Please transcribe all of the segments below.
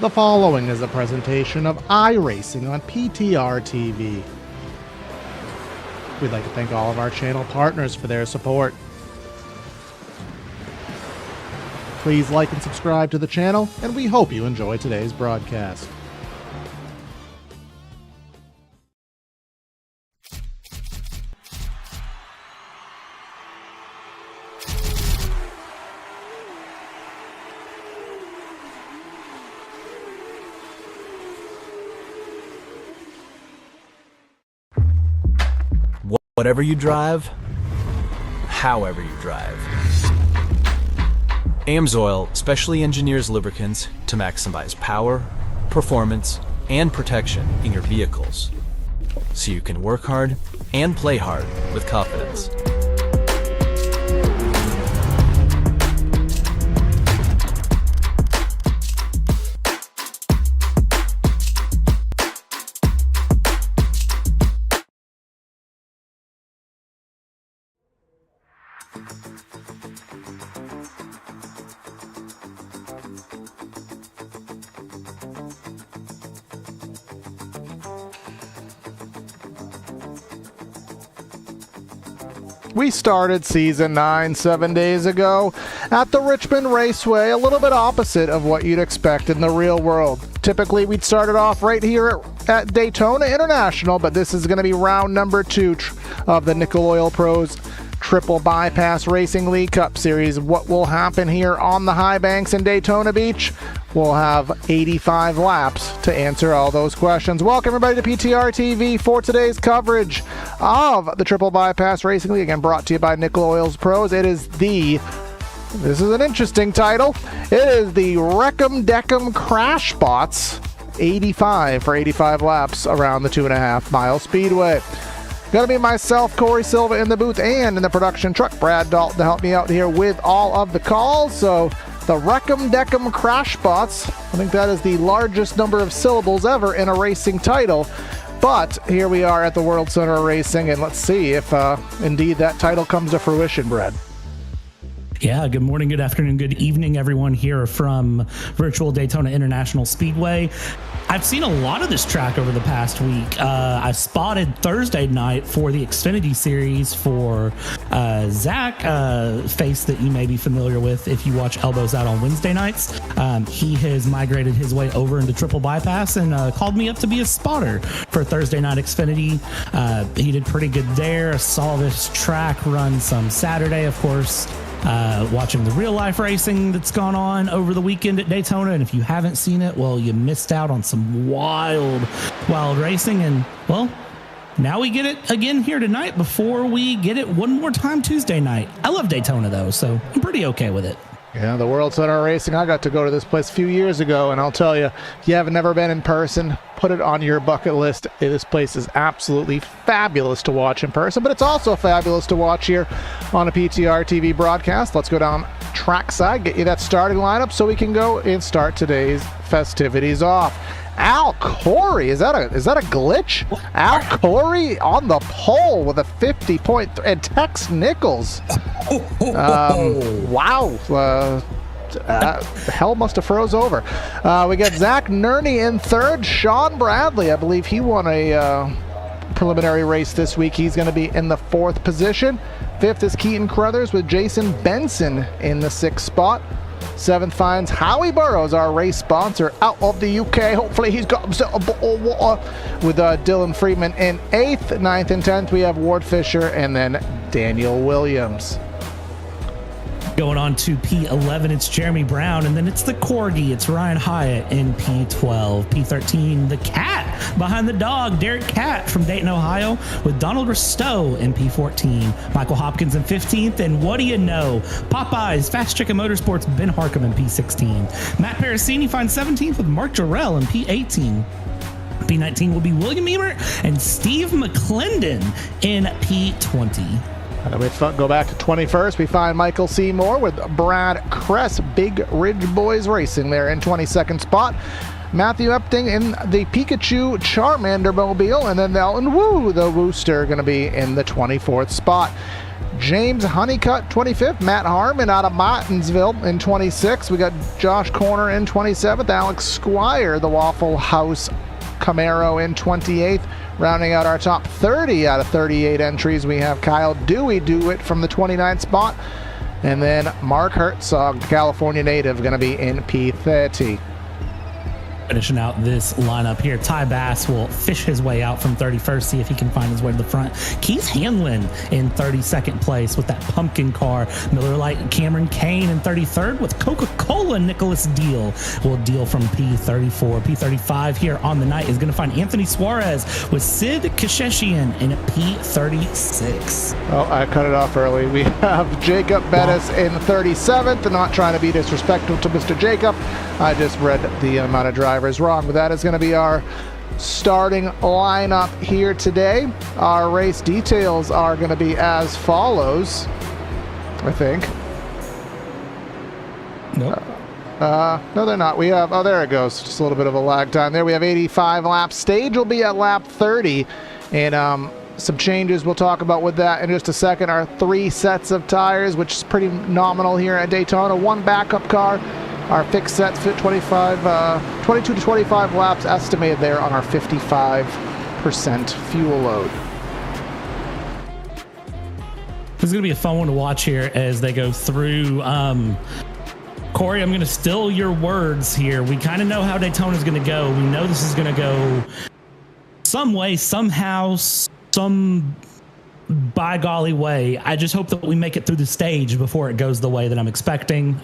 The following is a presentation of iRacing on PTR TV. We'd like to thank all of our channel partners for their support. Please like and subscribe to the channel, and we hope you enjoy today's broadcast. Whatever you drive, however you drive. AMSOIL specially engineers lubricants to maximize power, performance, and protection in your vehicles, so you can work hard and play hard with confidence. We started Season 9 7 days ago at the Richmond Raceway, a little bit opposite of what you'd expect in the real world. Typically, we'd started off right here at Daytona International, but this is going to be round number 2 of the Nichols Pros Triple Bypass Racing League Cup Series. What will happen here on the high banks in Daytona Beach? We'll have 85 laps to answer all those questions. Welcome everybody to PTR TV for today's coverage of the Triple Bypass Racing League, again brought to you by Nichols Pros. This is an interesting title. It is the Wreck'em Deck'em Crash Bots 85 for 85 laps around the 2.5 mile speedway. Gonna be myself, Corey Silva in the booth, and in the production truck, Brad Dalton, to help me out here with all of the calls. So the Wreck'em Deck'em Crash Bots, I think that is the largest number of syllables ever in a racing title. But here we are at the World Center of Racing, and let's see if indeed that title comes to fruition, Brad. Yeah, good morning, good afternoon, good evening, everyone here from virtual Daytona International Speedway. I've seen a lot of this track over the past week. I spotted Thursday night for the Xfinity Series for Zach, face that you may be familiar with if you watch Elbows Out on Wednesday nights. He has migrated his way over into Triple Bypass and called me up to be a spotter for Thursday night Xfinity. He did pretty good there. I saw this track run some Saturday, of course. Watching the real life racing that's gone on over the weekend at Daytona, and if you haven't seen it, well, you missed out on some wild racing. And well, now we get it again here tonight before we get it one more time Tuesday night. I love Daytona though, so I'm pretty okay with it. Yeah, the World Center of Racing, I got to go to this place a few years ago, and I'll tell you, if you haven't never been in person, put it on your bucket list. This place is absolutely fabulous to watch in person, but it's also fabulous to watch here on a PTR TV broadcast. Let's go down trackside, get you that starting lineup so we can go and start today's festivities off. Al Corey, is that a glitch? Al Corey on the pole with a 50.3, and Tex Nichols. Wow. Hell must have froze over. We got Zach Nerney in third. Sean Bradley, I believe he won a preliminary race this week. He's going to be in the 4th position. 5th is Keaton Crothers with Jason Benson in the 6th spot. 7th finds Howie Burrows, our race sponsor, out of the UK. Hopefully he's got himself a bottle of water, with Dylan Friedman in 8th. 9th and 10th we have Ward Fisher, and then Daniel Williams. Going on to P11, it's Jeremy Brown, and then it's the Corgi, it's Ryan Hyatt in P12. P13, the Cat behind the dog, Derek Cat from Dayton, Ohio, with Donald Ristow in P14. Michael Hopkins in 15th, and what do you know? Popeyes, Fast Chicken Motorsports, Ben Harcum in P16. Matt Parasini finds 17th with Mark Jarrell in P18. P19 will be William Ebert and Steve McClendon in P20. And we go back to 21st. We find Michael Seymour with Brad Kress, Big Ridge Boys Racing there in 22nd spot. Matthew Epting in the Pikachu Charmander mobile, and then Elton Wu, the Wooster, going to be in the 24th spot. James Honeycutt, 25th. Matt Harmon out of Martinsville in 26th. We got Josh Corner in 27th. Alex Squire, the Waffle House Camaro, in 28th. Rounding out our top 30 out of 38 entries, we have Kyle Dewey do it from the 29th spot. And then Mark Herzog, California native, going to be in P30. Finishing out this lineup here, Ty Bass will fish his way out from 31st, see if he can find his way to the front. Keith Hanlon in 32nd place with that pumpkin car. Miller Lite Cameron Kane in 33rd with Coca-Cola. Nicholas Deal will deal from P34. P35 here on the night is going to find Anthony Suarez with Sid Kasheshian in P36. Oh, I cut it off early. We have Jacob Bettis in 37th. I'm not trying to be disrespectful to Mr. Jacob. I just read the amount of drivers wrong, but that is going to be our starting lineup here today. Our race details are going to be as follows, I think. Nope. No, they're not. We have, oh, there it goes. Just a little bit of a lag time there. We have 85 laps. Stage will be at lap 30, and some changes we'll talk about with that in just a second. Our 3 sets of tires, which is pretty nominal here at Daytona. 1 backup car. Our fixed sets fit 22 to 25 laps estimated there on our 55% fuel load. This is going to be a fun one to watch here as they go through. Corey, I'm going to steal your words here. We kind of know how Daytona is going to go. We know this is going to go some way, somehow, some by golly way. I just hope that we make it through the stage before it goes the way that I'm expecting.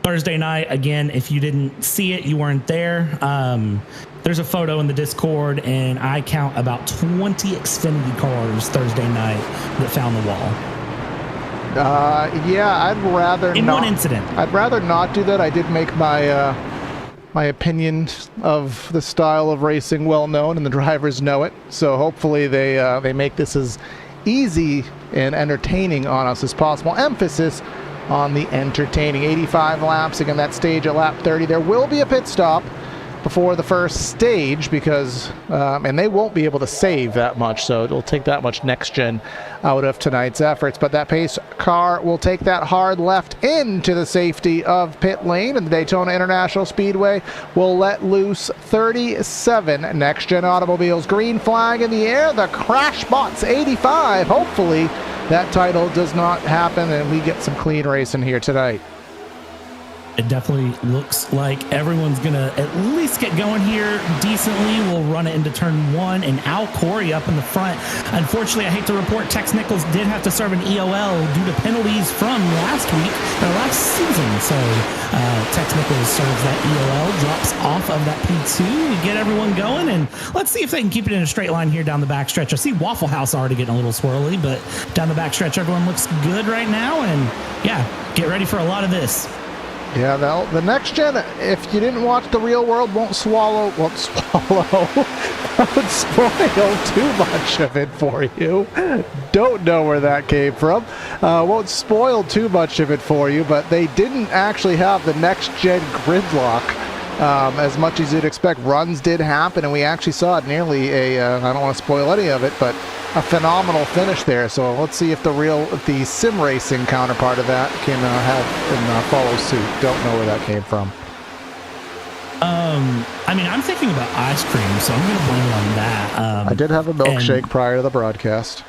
Thursday night, again, if you didn't see it, you weren't there. There's a photo in the Discord, and I count about 20 Xfinity cars Thursday night that found the wall. Yeah, I'd rather in not. One incident. I'd rather not do that. I did make my my opinion of the style of racing well known, and the drivers know it. So hopefully they make this as easy and entertaining on us as possible. Emphasis on the entertaining. 85 laps, again, that stage at lap 30. There will be a pit stop before the first stage because, and they won't be able to save that much, so it'll take that much next gen out of tonight's efforts. But that pace car will take that hard left into the safety of pit lane, and the Daytona International Speedway will let loose 37 next gen automobiles. Green flag in the air, the Crash Bots 85. Hopefully that title does not happen and we get some clean racing here tonight. It definitely looks like everyone's going to at least get going here decently. We'll run it into turn 1, and Al Corey up in the front. Unfortunately, I hate to report, Tex Nichols did have to serve an EOL due to penalties from last week, or last season. So Tex Nichols serves that EOL, drops off of that P2. We get everyone going, and let's see if they can keep it in a straight line here down the backstretch. I see Waffle House already getting a little swirly, but down the backstretch, everyone looks good right now. And yeah, get ready for a lot of this. Yeah, the next gen, if you didn't watch The Real World, won't spoil too much of it for you. Don't know where that came from. Won't spoil too much of it for you, but they didn't actually have the next gen gridlock as much as you'd expect. Runs did happen, and we actually saw nearly I don't want to spoil any of it, but a phenomenal finish there. So let's see if the sim racing counterpart of that can follow suit. Don't know where that came from. I mean, I'm thinking about ice cream, so I'm going to blame it on that. I did have a milkshake prior to the broadcast.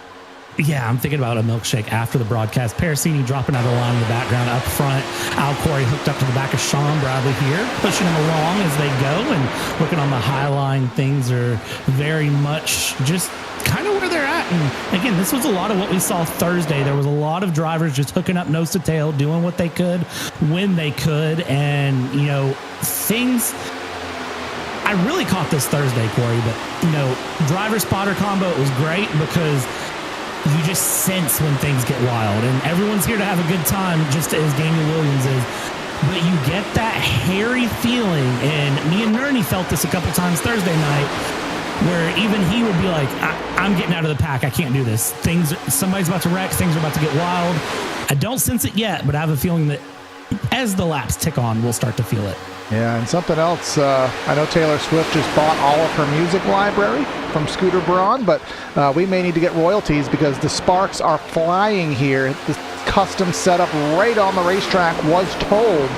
Yeah, I'm thinking about a milkshake after the broadcast. Parasini dropping out of the line in the background up front. Al Corey hooked up to the back of Sean Bradley here, pushing him along as they go, and looking on the high line, things are very much just kind of where they're at. And again, this was a lot of what we saw Thursday. There was a lot of drivers just hooking up nose to tail, doing what they could when they could, and things. I really caught this Thursday, Corey, but driver spotter combo, it was great because you just sense when things get wild, and everyone's here to have a good time, just as Daniel Williams is. But you get that hairy feeling, and me and Nerney felt this a couple times Thursday night, where even he would be like, I'm getting out of the pack. I can't do this. Somebody's about to wreck. Things are about to get wild. I don't sense it yet, but I have a feeling that as the laps tick on, we'll start to feel it. Yeah, and something else, I know Taylor Swift just bought all of her music library. from Scooter Braun, but we may need to get royalties because the sparks are flying here. The custom setup right on the racetrack was told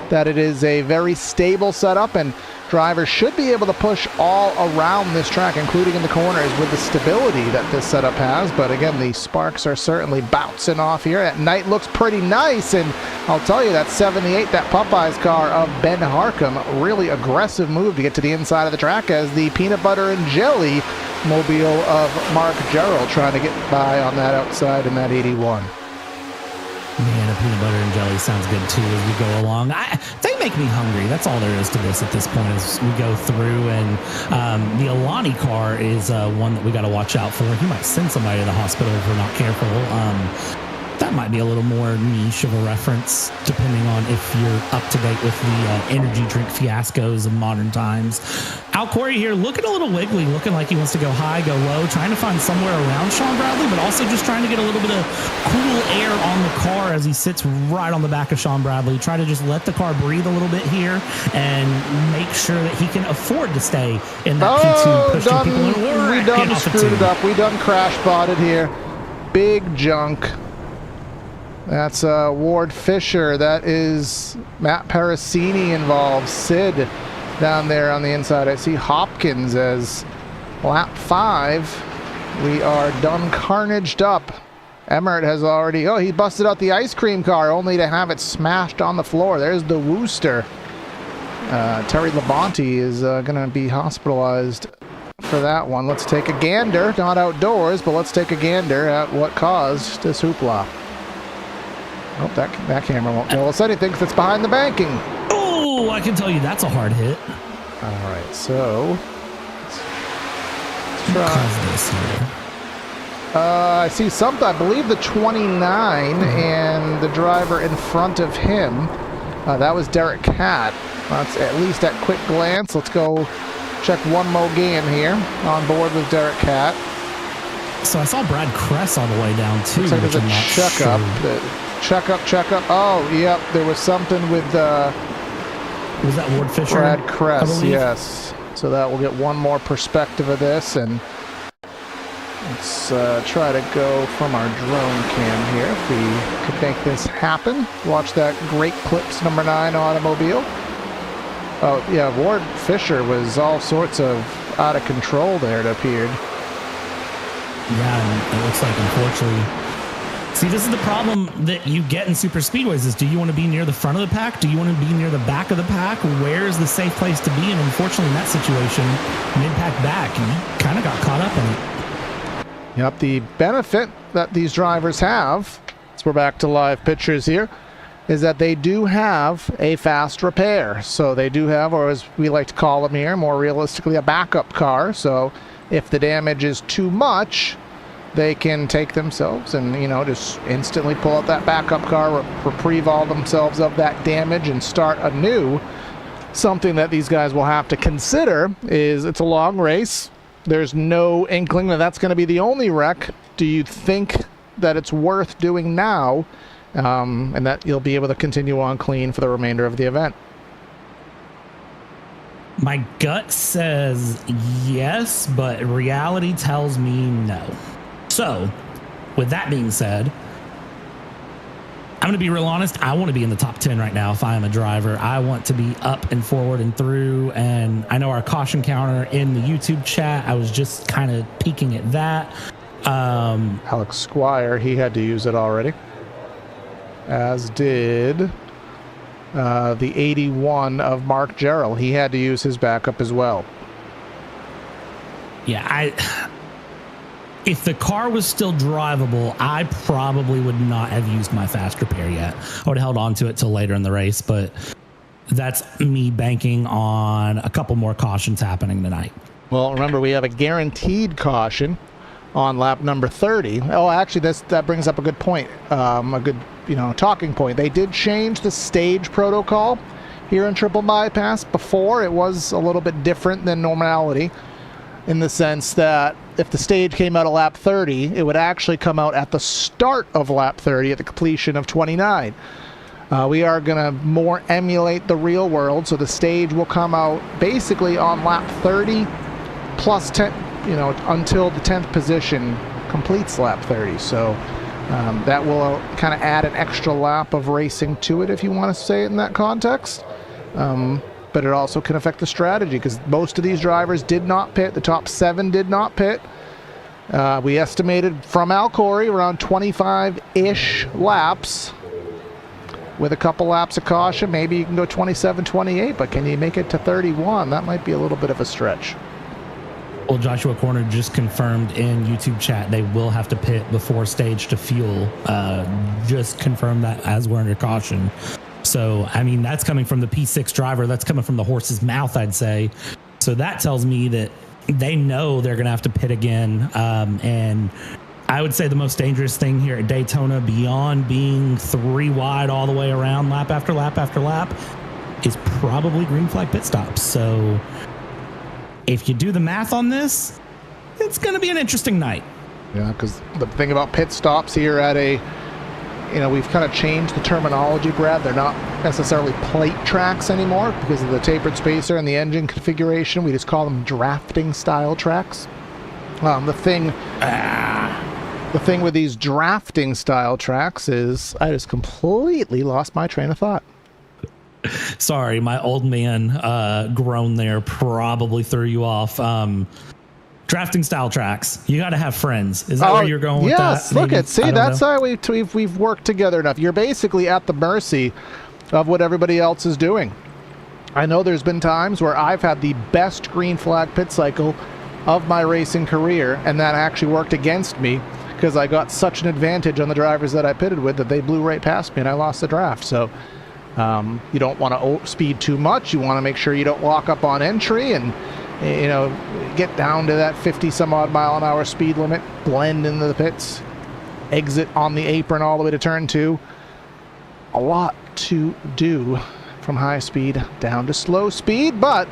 that it is a very stable setup, and drivers should be able to push all around this track, including in the corners, with the stability that this setup has. But again, the sparks are certainly bouncing off here. At night looks pretty nice, and I'll tell you, that 78, that Popeyes car of Ben Harcum, really aggressive move to get to the inside of the track as the peanut butter and jelly mobile of Mark Gerald trying to get by on that outside in that 81. Man, a peanut butter and jelly sounds good too as we go along. They make me hungry. That's all there is to this at this point as we go through. And the Alani car is one that we got to watch out for. He might send somebody to the hospital if we're not careful. That might be a little more niche of a reference, depending on if you're up to date with the energy drink fiascos of modern times. Al Corey here looking a little wiggly, looking like he wants to go high, go low, trying to find somewhere around Sean Bradley, but also just trying to get a little bit of cool air on the car as he sits right on the back of Sean Bradley. Try to just let the car breathe a little bit here and make sure that he can afford to stay in that P2, pushing people in. We done screwed it up. We done crash botted here. Big junk. That's Ward Fisher. That is Matt Parasini involved. Sid down there on the inside. I see Hopkins as lap 5. We are done carnaged up. Emmert has already... Oh, he busted out the ice cream car only to have it smashed on the floor. There's the Wooster. Terry Labonte is going to be hospitalized for that one. Let's take a gander. Not outdoors, but let's take a gander at what caused this hoopla. Oh, that camera won't tell us anything because it's behind the banking. Oh, I can tell you that's a hard hit. All right, so let's try this here. I see something. I believe the 29 and the driver in front of him. That was Derek Catt. That's at least at quick glance. Let's go check one more game here. On board with Derek Catt. So I saw Brad Kress on the way down too. Looks like there's a checkup. Checkup. Oh, yep. There was something with was that Ward Fisher? Brad Kress, yes. So that will get one more perspective of this, and let's try to go from our drone cam here if we could make this happen. Watch that great Clips number 9 automobile. Oh, yeah, Ward Fisher was all sorts of out of control there, it appeared. Yeah, and it looks like, unfortunately... See, this is the problem that you get in super speedways is, do you want to be near the front of the pack? Do you want to be near the back of the pack? Where is the safe place to be? And unfortunately, in that situation, mid-pack back, you kind of got caught up in it. Yep, the benefit that these drivers have, as we're back to live pictures here, is that they do have a fast repair. So they do have, or as we like to call them here, more realistically, a backup car. So if the damage is too much, they can take themselves and, just instantly pull out that backup car, reprieve all themselves of that damage and start anew. Something that these guys will have to consider is it's a long race. There's no inkling that that's going to be the only wreck. Do you think that it's worth doing now and that you'll be able to continue on clean for the remainder of the event? My gut says yes, but reality tells me no. So, with that being said, I'm going to be real honest. I want to be in the top 10 right now if I am a driver. I want to be up and forward and through. And I know our caution counter in the YouTube chat, I was just kind of peeking at that. Alex Squire, he had to use it already. As did the 81 of Mark Gerald. He had to use his backup as well. Yeah, if the car was still drivable, I probably would not have used my fast repair yet. I would have held on to it till later in the race, but that's me banking on a couple more cautions happening tonight. Well, remember, we have a guaranteed caution on lap number 30. Oh, actually, that brings up a good point, a good talking point. They did change the stage protocol here in Triple Bypass. Before, it was a little bit different than normality, in the sense that if the stage came out at lap 30, it would actually come out at the start of lap 30 at the completion of 29. We are going to more emulate the real world, so the stage will come out basically on lap 30 plus 10 until the 10th position completes lap 30. So that will kind of add an extra lap of racing to it, if you want to say it in that context. But it also can affect the strategy, because most of these drivers did not pit. The top 7 did not pit. We estimated from Al Corey around 25-ish laps. With a couple laps of caution, maybe you can go 27, 28, but can you make it to 31? That might be a little bit of a stretch. Well, Joshua Corner just confirmed in YouTube chat they will have to pit before stage to fuel. Just confirmed that as we're under caution. So, I mean, that's coming from the P6 driver. That's coming from the horse's mouth, I'd say. So that tells me that they know they're going to have to pit again. And I would say the most dangerous thing here at Daytona, beyond being 3 wide all the way around lap after lap after lap, is probably green flag pit stops. So if you do the math on this, it's going to be an interesting night. Yeah, because the thing about pit stops here at we've kind of changed the terminology, Brad. They're not necessarily plate tracks anymore because of the tapered spacer and the engine configuration. We just call them drafting style tracks. The thing with these drafting style tracks is I just completely lost my train of thought. Sorry, my old man groan there probably threw you off. Drafting style tracks. You got to have friends. Is that where you're going with that? Yes. Look at, see, that's how we've worked together enough. You're basically at the mercy of what everybody else is doing. I know there's been times where I've had the best green flag pit cycle of my racing career, and that actually worked against me because I got such an advantage on the drivers that I pitted with that they blew right past me and I lost the draft. So you don't want to speed too much. You want to make sure you don't lock up on entry and get down to that 50 some odd mile an hour speed limit, blend into the pits, exit on the apron all the way to turn 2. A lot to do from high speed down to slow speed, but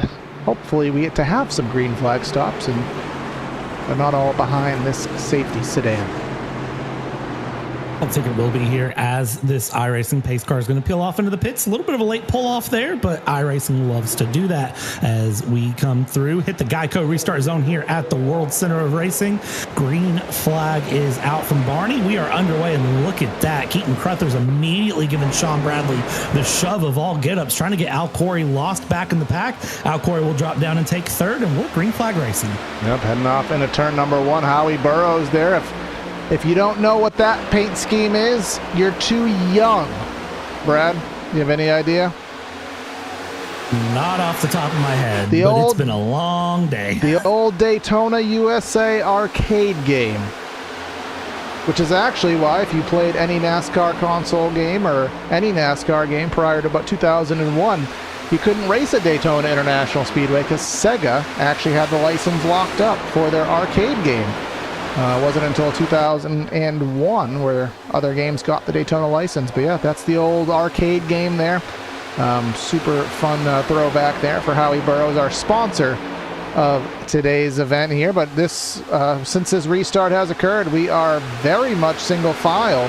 hopefully we get to have some green flag stops and they're not all behind this safety sedan. I think it will be here as this iRacing pace car is going to peel off into the pits. A little bit of a late pull off there, but iRacing loves to do that as we come through. Hit the Geico restart zone here at the World Center of Racing. Green flag is out from Barney. We are underway, and look at that. Keaton Cruther's immediately giving Sean Bradley the shove of all get-ups, trying to get Al Corey lost back in the pack. Al Corey will drop down and take 3rd, and we're green flag racing. Yep, heading off into turn number 1. Howie Burrows there. If you don't know what that paint scheme is, you're too young. Brad, you have any idea? Not off the top of my head, but it's been a long day. The old Daytona USA arcade game, which is actually why if you played any NASCAR console game or any NASCAR game prior to about 2001, you couldn't race at Daytona International Speedway because Sega actually had the license locked up for their arcade game. It wasn't until 2001 where other games got the Daytona license. But yeah, that's the old arcade game there. Super fun throwback there for Howie Burrows, our sponsor of today's event here. But this, since this restart has occurred, we are very much single file,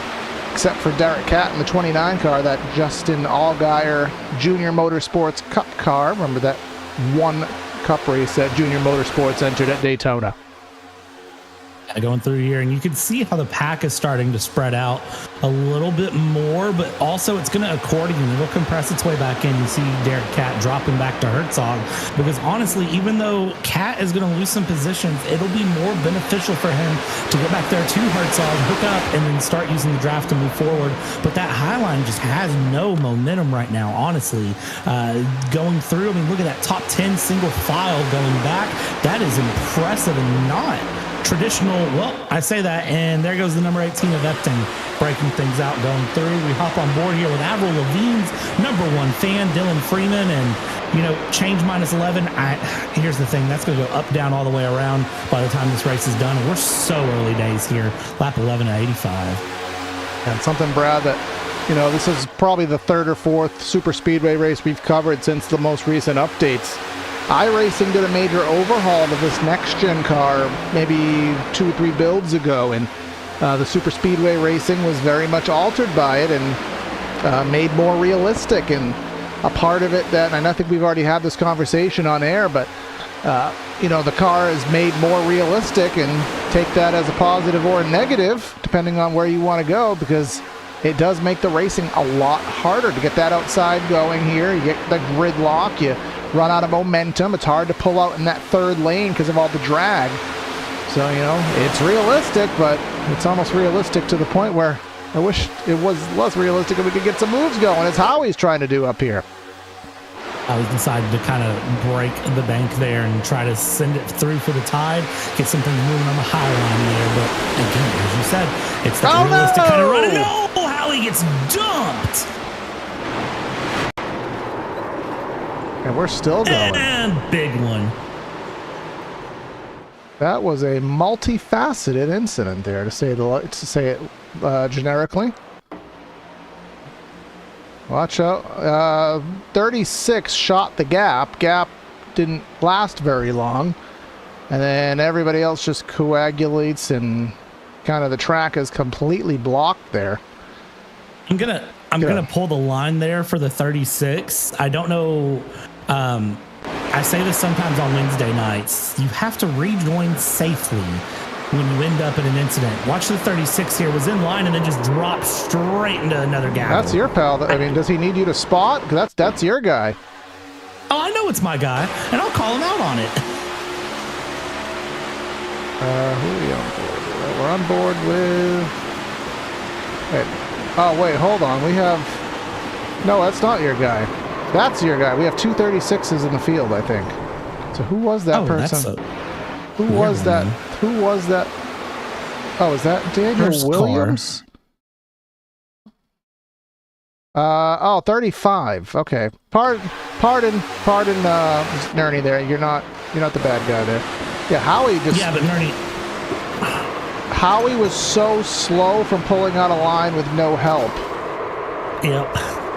except for Derek Catt in the 29 car, that Justin Allgaier Junior Motorsports Cup car. Remember that one Cup race that Junior Motorsports entered at Daytona. Going through here, and you can see how the pack is starting to spread out a little bit more, but also it's going to accordion. It'll compress its way back in. You see Derek Catt dropping back to Herzog, because honestly, even though Catt is going to lose some positions, it'll be more beneficial for him to get back there to Herzog, hook up, and then start using the draft to move forward. But that Highline just has no momentum right now, honestly. Going through, I mean, look at that top 10 single file going back. That is impressive and not traditional. Well, I say that, and there goes the number 18 of Epton breaking things out going through. We hop on board here with Avril Lavigne's number 1 fan, Dylan Freeman, and change minus 11. Here's the thing, that's going to go up, down, all the way around by the time this race is done. And we're so early days here, lap 11 at 85. And something, Brad, that this is probably the 3rd or 4th super speedway race we've covered since the most recent updates. iRacing did a major overhaul of this next-gen car maybe 2 or 3 builds ago, and the super speedway racing was very much altered by it and made more realistic. And a part of it that, and I think we've already had this conversation on air, but the car is made more realistic, and take that as a positive or a negative, depending on where you want to go, because it does make the racing a lot harder to get that outside going here. You get the gridlock, you run out of momentum. It's hard to pull out in that third lane because of all the drag. So, it's realistic, but it's almost realistic to the point where I wish it was less realistic and we could get some moves going. It's Howie's trying to do up here. I decided to kind of break the bank there and try to send it through for the tide, get some things moving on the high line there. But again, as you said, it's the realistic kind of run. No, Howie gets dumped. And we're still going. And big one. That was a multifaceted incident there, to say it generically. Watch out. 36 shot the gap. Gap didn't last very long. And then everybody else just coagulates, and kind of the track is completely blocked there. I'm gonna pull the line there for the 36. I don't know. I say this sometimes on Wednesday nights. You have to rejoin safely when you end up in an incident. Watch the 36 here, was in line and then just dropped straight into another gap. That's your pal. I mean, does he need you to spot? Because that's your guy. Oh, I know it's my guy, and I'll call him out on it. Who are we on board with? We're on board with... Oh, wait, hold on. We have... No, that's not your guy. That's your guy. We have two 36s in the field, I think. So who was that person? Who was that? Who was that? Oh, is that Daniel Williams? 35. Okay. Pardon, Nerney there. You're not the bad guy there. Yeah, Howie just... Yeah, but Nerney... Howie was so slow from pulling out a line with no help. Yep.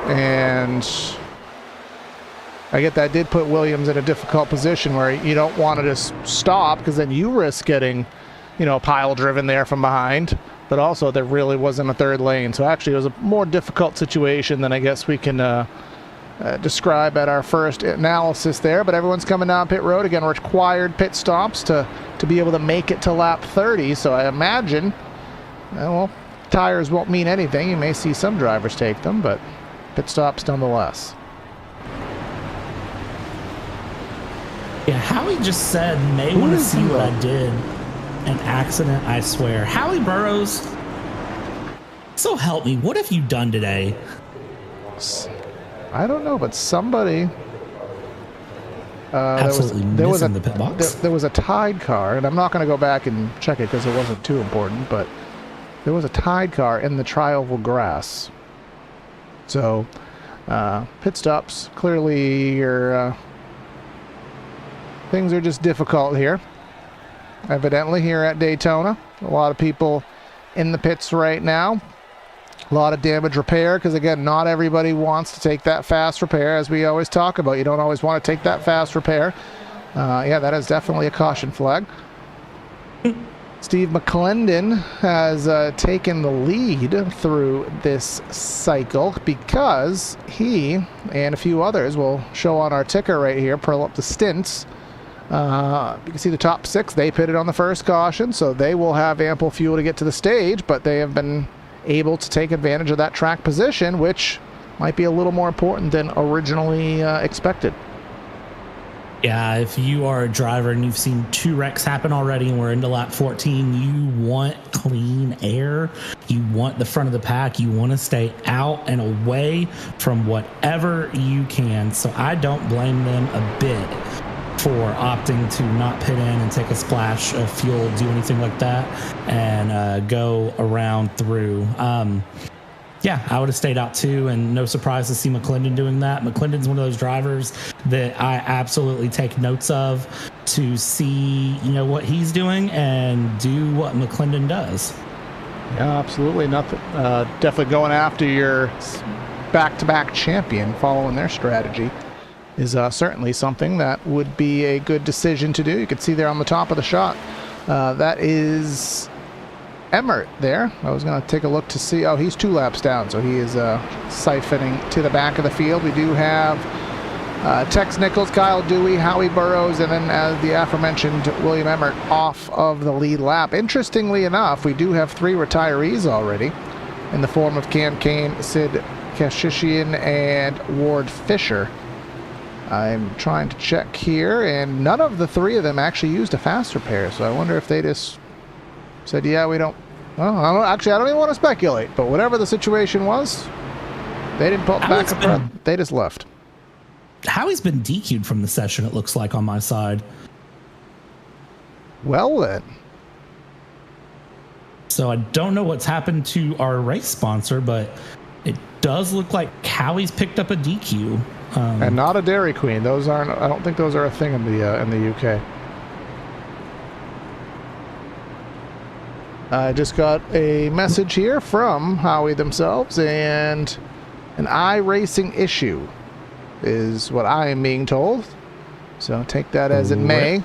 And I get that did put Williams in a difficult position where you don't want to just stop, because then you risk getting, pile driven there from behind. But also there really wasn't a third lane. So actually it was a more difficult situation than I guess we can describe at our first analysis there. But everyone's coming down pit road. Again, required pit stops to be able to make it to lap 30. So I imagine, tires won't mean anything. You may see some drivers take them, but pit stops nonetheless. Yeah, Howie just said, may want to see what I did. An accident, I swear. Howie Burrows, so help me, what have you done today? I don't know, but somebody... there was the pit box. There was a Tide car, and I'm not going to go back and check it because it wasn't too important, but there was a Tide car in the tri-oval grass. So, pit stops, clearly your... things are just difficult here. Evidently here at Daytona. A lot of people in the pits right now. A lot of damage repair, because again, not everybody wants to take that fast repair, as we always talk about. You don't always want to take that fast repair. Yeah, that is definitely a caution flag. Steve McClendon has taken the lead through this cycle, because he and a few others will show on our ticker right here, pull up the stints. You can see the top 6, they pitted on the first caution, so they will have ample fuel to get to the stage, but they have been able to take advantage of that track position, which might be a little more important than originally expected. Yeah, if you are a driver and you've seen 2 wrecks happen already and we're into lap 14, you want clean air. You want the front of the pack. You want to stay out and away from whatever you can. So I don't blame them a bit for opting to not pit in and take a splash of fuel, do anything like that, and go around through. Yeah, I would have stayed out too, and no surprise to see McClendon doing that. McClendon's one of those drivers that I absolutely take notes of to see, what he's doing and do what McClendon does. Yeah, absolutely. Nothing. Definitely going after your back-to-back champion, following their strategy, is certainly something that would be a good decision to do. You can see there on the top of the shot, that is Emmert there. I was going to take a look to see. Oh, he's 2 laps down, so he is siphoning to the back of the field. We do have Tex Nichols, Kyle Dewey, Howie Burrows, and then as the aforementioned William Emmert off of the lead lap. Interestingly enough, we do have 3 retirees already in the form of Cam Kane, Sid Kashishian, and Ward Fisher. I'm trying to check here, and none of the 3 of them actually used a fast repair, so I wonder if they just said, yeah, we don't... Well, I don't even want to speculate, but whatever the situation was, they didn't pull back up. They just left. Howie's been DQ'd from the session, it looks like, on my side. Well, then. So I don't know what's happened to our race sponsor, but it does look like Howie's picked up a DQ. And not a Dairy Queen. Those aren't. I don't think those are a thing in the UK. I just got a message here from Howie themselves, and an iRacing issue is what I am being told. So take that as it may.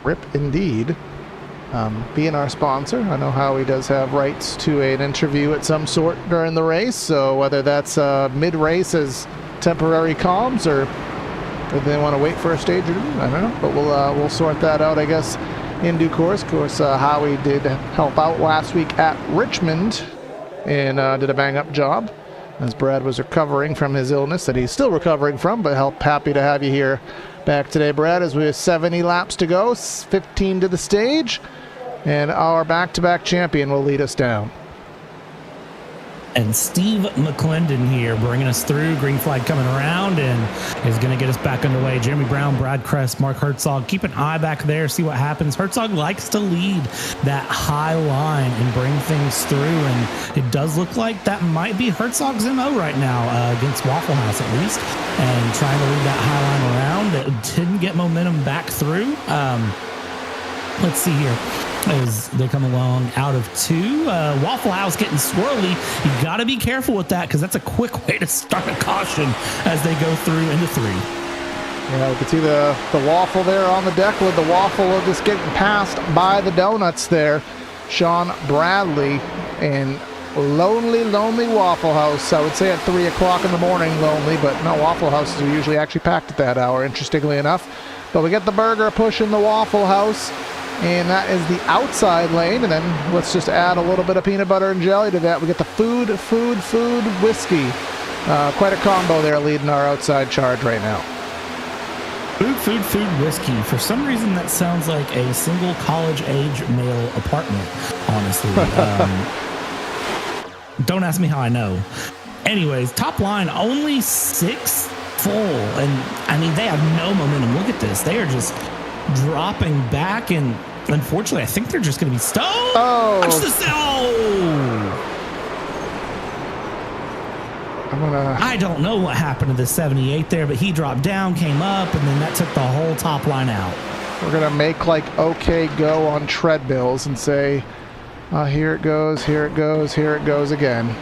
Rip indeed. Being our sponsor, I know Howie does have rights to an interview at some sort during the race, so whether that's mid-race as temporary comms or if they want to wait for a stage or two, I don't know, but we'll sort that out, I guess, in due course. Of course, Howie did help out last week at Richmond and did a bang-up job as Brad was recovering from his illness that he's still recovering from, but happy to have you here back today, Brad, as we have 70 laps to go, 15 to the stage, and our back-to-back champion will lead us down. And Steve McClendon here bringing us through. Green flag coming around and is going to get us back underway. Jeremy Brown, Brad Kress, Mark Herzog. Keep an eye back there, see what happens. Herzog likes to lead that high line and bring things through. And it does look like that might be Herzog's MO right now against Waffle House at least. And trying to lead that high line around. That didn't get momentum back through. Let's see here. As they come along out of 2. Waffle House getting swirly. You got to be careful with that because that's a quick way to start a caution as they go through into 3. Yeah, we can see the Waffle there on the deck with the Waffle just getting passed by the donuts there. Sean Bradley and lonely Waffle House. I would say at 3 o'clock in the morning lonely, but no, Waffle Houses are usually actually packed at that hour, interestingly enough. But we get the burger pushing the Waffle House. And that is the outside lane. And then let's just add a little bit of peanut butter and jelly to that. We get the food, whiskey. Quite a combo there leading our outside charge right now. Food, whiskey. For some reason, that sounds like a single college-age male apartment, honestly. Don't ask me how I know. Anyways, top line, only 6 full. And, I mean, they have no momentum. Look at this. They are just dropping back, and unfortunately, I think they're just going to be stuck. Oh! Watch this. I don't know what happened to the 78 there, but he dropped down, came up, and then that took the whole top line out. We're going to make like OK Go on treadmills and say, here it goes, here it goes, here it goes again.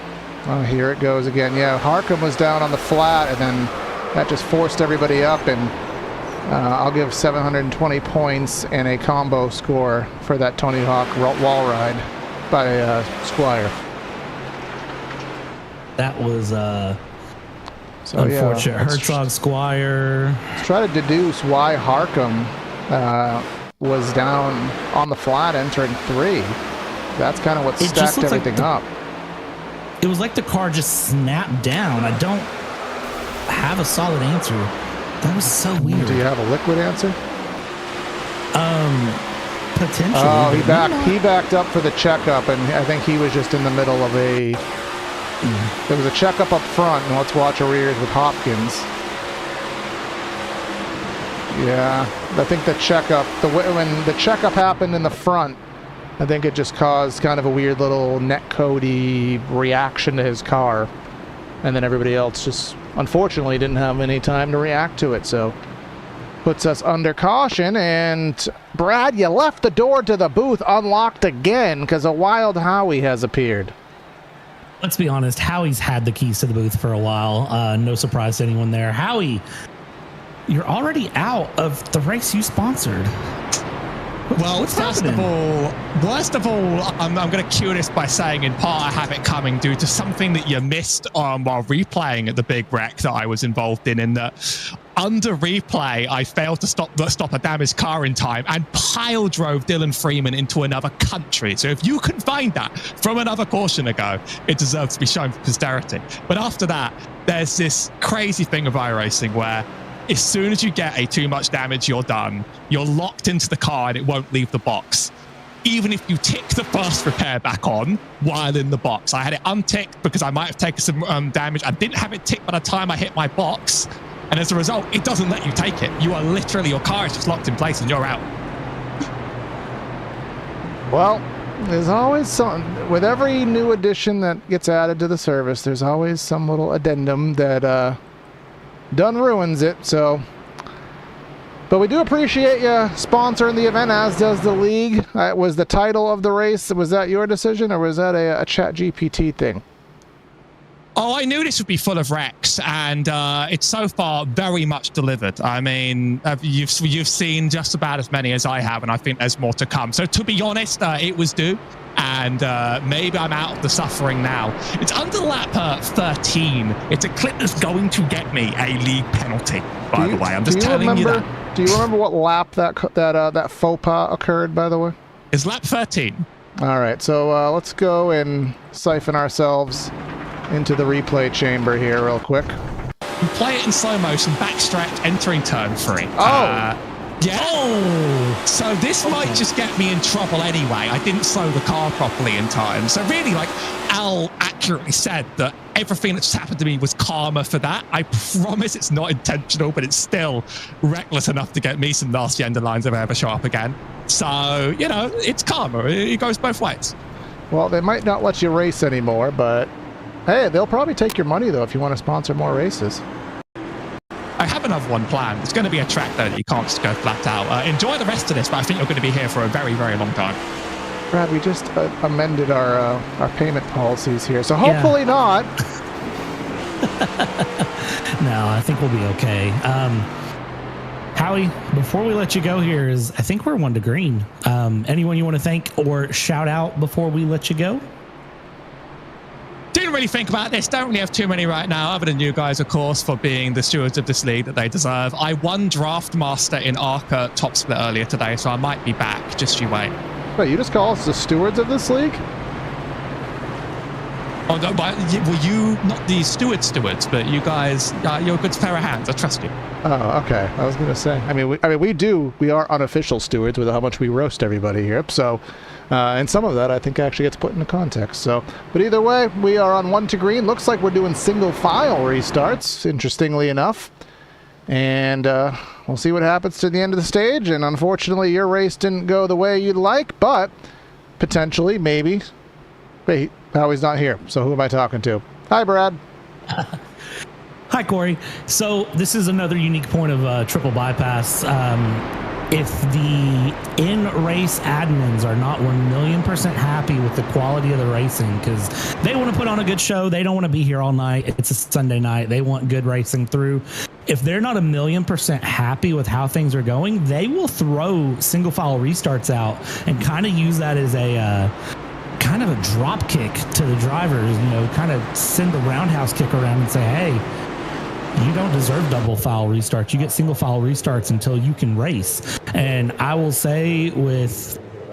Oh, here it goes again. Yeah, Harkham was down on the flat, and then that just forced everybody up, and I'll give 720 points and a combo score for that Tony Hawk wall ride by Squire. That was unfortunate. Yeah, Herzog, Squire. Let's try to deduce why Harkham was down on the flat entering 3. That's kind of what stacked everything up. It was like the car just snapped down. I don't have a solid answer. That was so weird. Do you have a liquid answer? Potentially. Oh, he backed up for the checkup, and I think he was just in the middle of a... There was a checkup up front, and let's watch a rears with Hopkins. Yeah, I think the checkup, when the checkup happened in the front, I think it just caused kind of a weird little netcode-y reaction to his car. And then everybody else just, unfortunately, didn't have any time to react to it. So, puts us under caution. And, Brad, you left the door to the booth unlocked again because a wild Howie has appeared. Let's be honest, Howie's had the keys to the booth for a while. No surprise to anyone there. Howie, you're already out of the race you sponsored. Well, worst of all, I'm going to cue this by saying in part I have it coming due to something that you missed while replaying at the big wreck that I was involved in that under replay, I failed to stop a damaged car in time and pile drove Dylan Freeman into another country. So if you can find that from another caution ago, it deserves to be shown for posterity. But after that, there's this crazy thing of iRacing where as soon as you get a too much damage, you're done. You're locked into the car and it won't leave the box. Even if you tick the fast repair back on while in the box. I had it unticked because I might have taken some damage. I didn't have it ticked by the time I hit my box. And as a result, it doesn't let you take it. You are literally, your car is just locked in place and you're out. Well, there's always some, with every new addition that gets added to the service, there's always some little addendum that done ruins it. So, but we do appreciate you sponsoring the event, as does the league. Was the title of the race, was that your decision, or was that a ChatGPT thing? Oh, I knew this would be full of wrecks, and it's so far very much delivered. I mean, you've seen just about as many as I have, and I think there's more to come. So to be honest, it was due, and maybe I'm out of the suffering now. It's under lap 13. It's a clip that's going to get me a league penalty, by the way. I'm just telling you that. Do you remember what lap that faux pas occurred, by the way? It's lap 13. All right, so let's go and siphon ourselves into the replay chamber here real quick. You play it in slow motion, backstretch, entering turn 3. Oh! Yeah. Oh. So this might just get me in trouble anyway. I didn't slow the car properly in time. So really, like Al accurately said, that everything that's happened to me was karma for that. I promise it's not intentional, but it's still reckless enough to get me some nasty underlines if I ever show up again. So, you know, it's karma. It goes both ways. Well, they might not let you race anymore, but hey, they'll probably take your money, though, if you want to sponsor more races. I have another one planned. It's going to be a track, though, that you can't just go flat out. Enjoy the rest of this, but I think you're going to be here for a very, very long time. Brad, we just amended our payment policies here, so hopefully not. No, I think we'll be okay. Howie, before we let you go here, I think we're 1 to green. Anyone you want to thank or shout out before we let you go? Didn't really think about this. Don't really have too many right now, other than you guys, of course, for being the stewards of this league that they deserve. I won Draft Master in ARCA Top Split earlier today, so I might be back. Just you wait. Wait, you just call us the stewards of this league? Oh, no, but well, you, not the stewards, but you guys, you're a good pair of hands. I trust you. Oh, okay. I was going to say. I mean, we are unofficial stewards with how much we roast everybody here. So, and some of that I think actually gets put into context. So, but either way, we are on 1 to green. Looks like we're doing single file restarts, interestingly enough. And we'll see what happens to the end of the stage. And unfortunately, your race didn't go the way you'd like, but potentially, maybe. Wait, Howie's not here. So who am I talking to? Hi, Brad. Hi, Corey. So this is another unique point of triple bypass. If the in-race admins are not 1,000,000% happy with the quality of the racing, because they want to put on a good show, they don't want to be here all night. It's a Sunday night. They want good racing through. If they're not 1,000,000% happy with how things are going, they will throw single file restarts out and kind of use that as a kind of a drop kick to the drivers, you know, kind of send the roundhouse kick around and say, hey, you don't deserve double file restarts. You get single file restarts until you can race. And I will say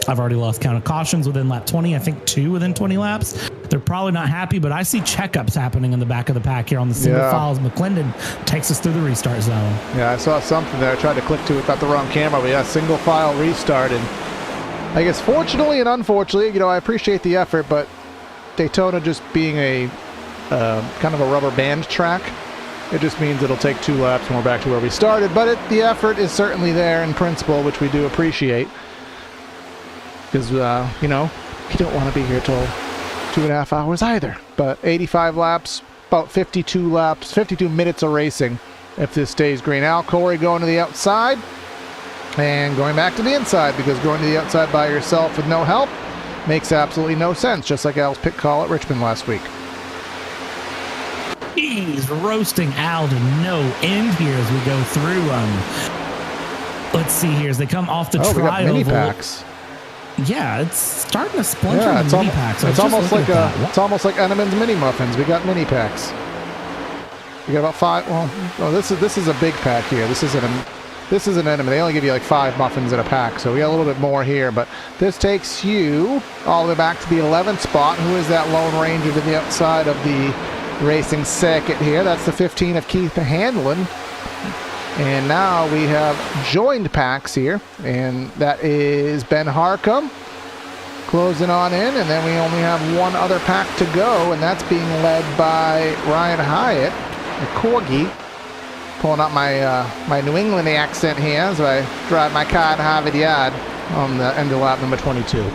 I've already lost count of cautions within lap 20, I think 2 within 20 laps. They're probably not happy, but I see checkups happening in the back of the pack here on the single files. McClendon takes us through the restart zone. Yeah, I saw something there. I tried to click to it, got the wrong camera, but yeah, single file restart. And I guess fortunately and unfortunately, you know, I appreciate the effort, but Daytona just being a kind of a rubber band track, it just means it'll take 2 laps and we're back to where we started. But the effort is certainly there in principle, which we do appreciate. Because, you know, you don't want to be here till 2.5 hours either. But 85 laps, about 52 minutes of racing if this stays green. Al, Corey going to the outside and going back to the inside, because going to the outside by yourself with no help makes absolutely no sense, just like Al's pit call at Richmond last week. He's roasting Al to no end here as we go through. Let's see here as they come off the Oh, we got tri-oval. mini packs. Yeah, it's starting to splinter Yeah, into mini packs. it's almost like Entenmann's mini muffins. We got mini packs. You got about 5. Well, this is a big pack here. This isn't Entenmann. They only give you like 5 muffins in a pack, so we got a little bit more here. But this takes you all the way back to the 11th spot. Who is that Lone Ranger to the outside of the racing circuit here? That's the 15 of Keith Handlin. And now we have joined packs here, and that is Ben Harcum closing on in, and then we only have one other pack to go, and that's being led by Ryan Hyatt, the Corgi. Pulling up my New England accent here as I drive my car in Harvard Yard on the end of lap number 22.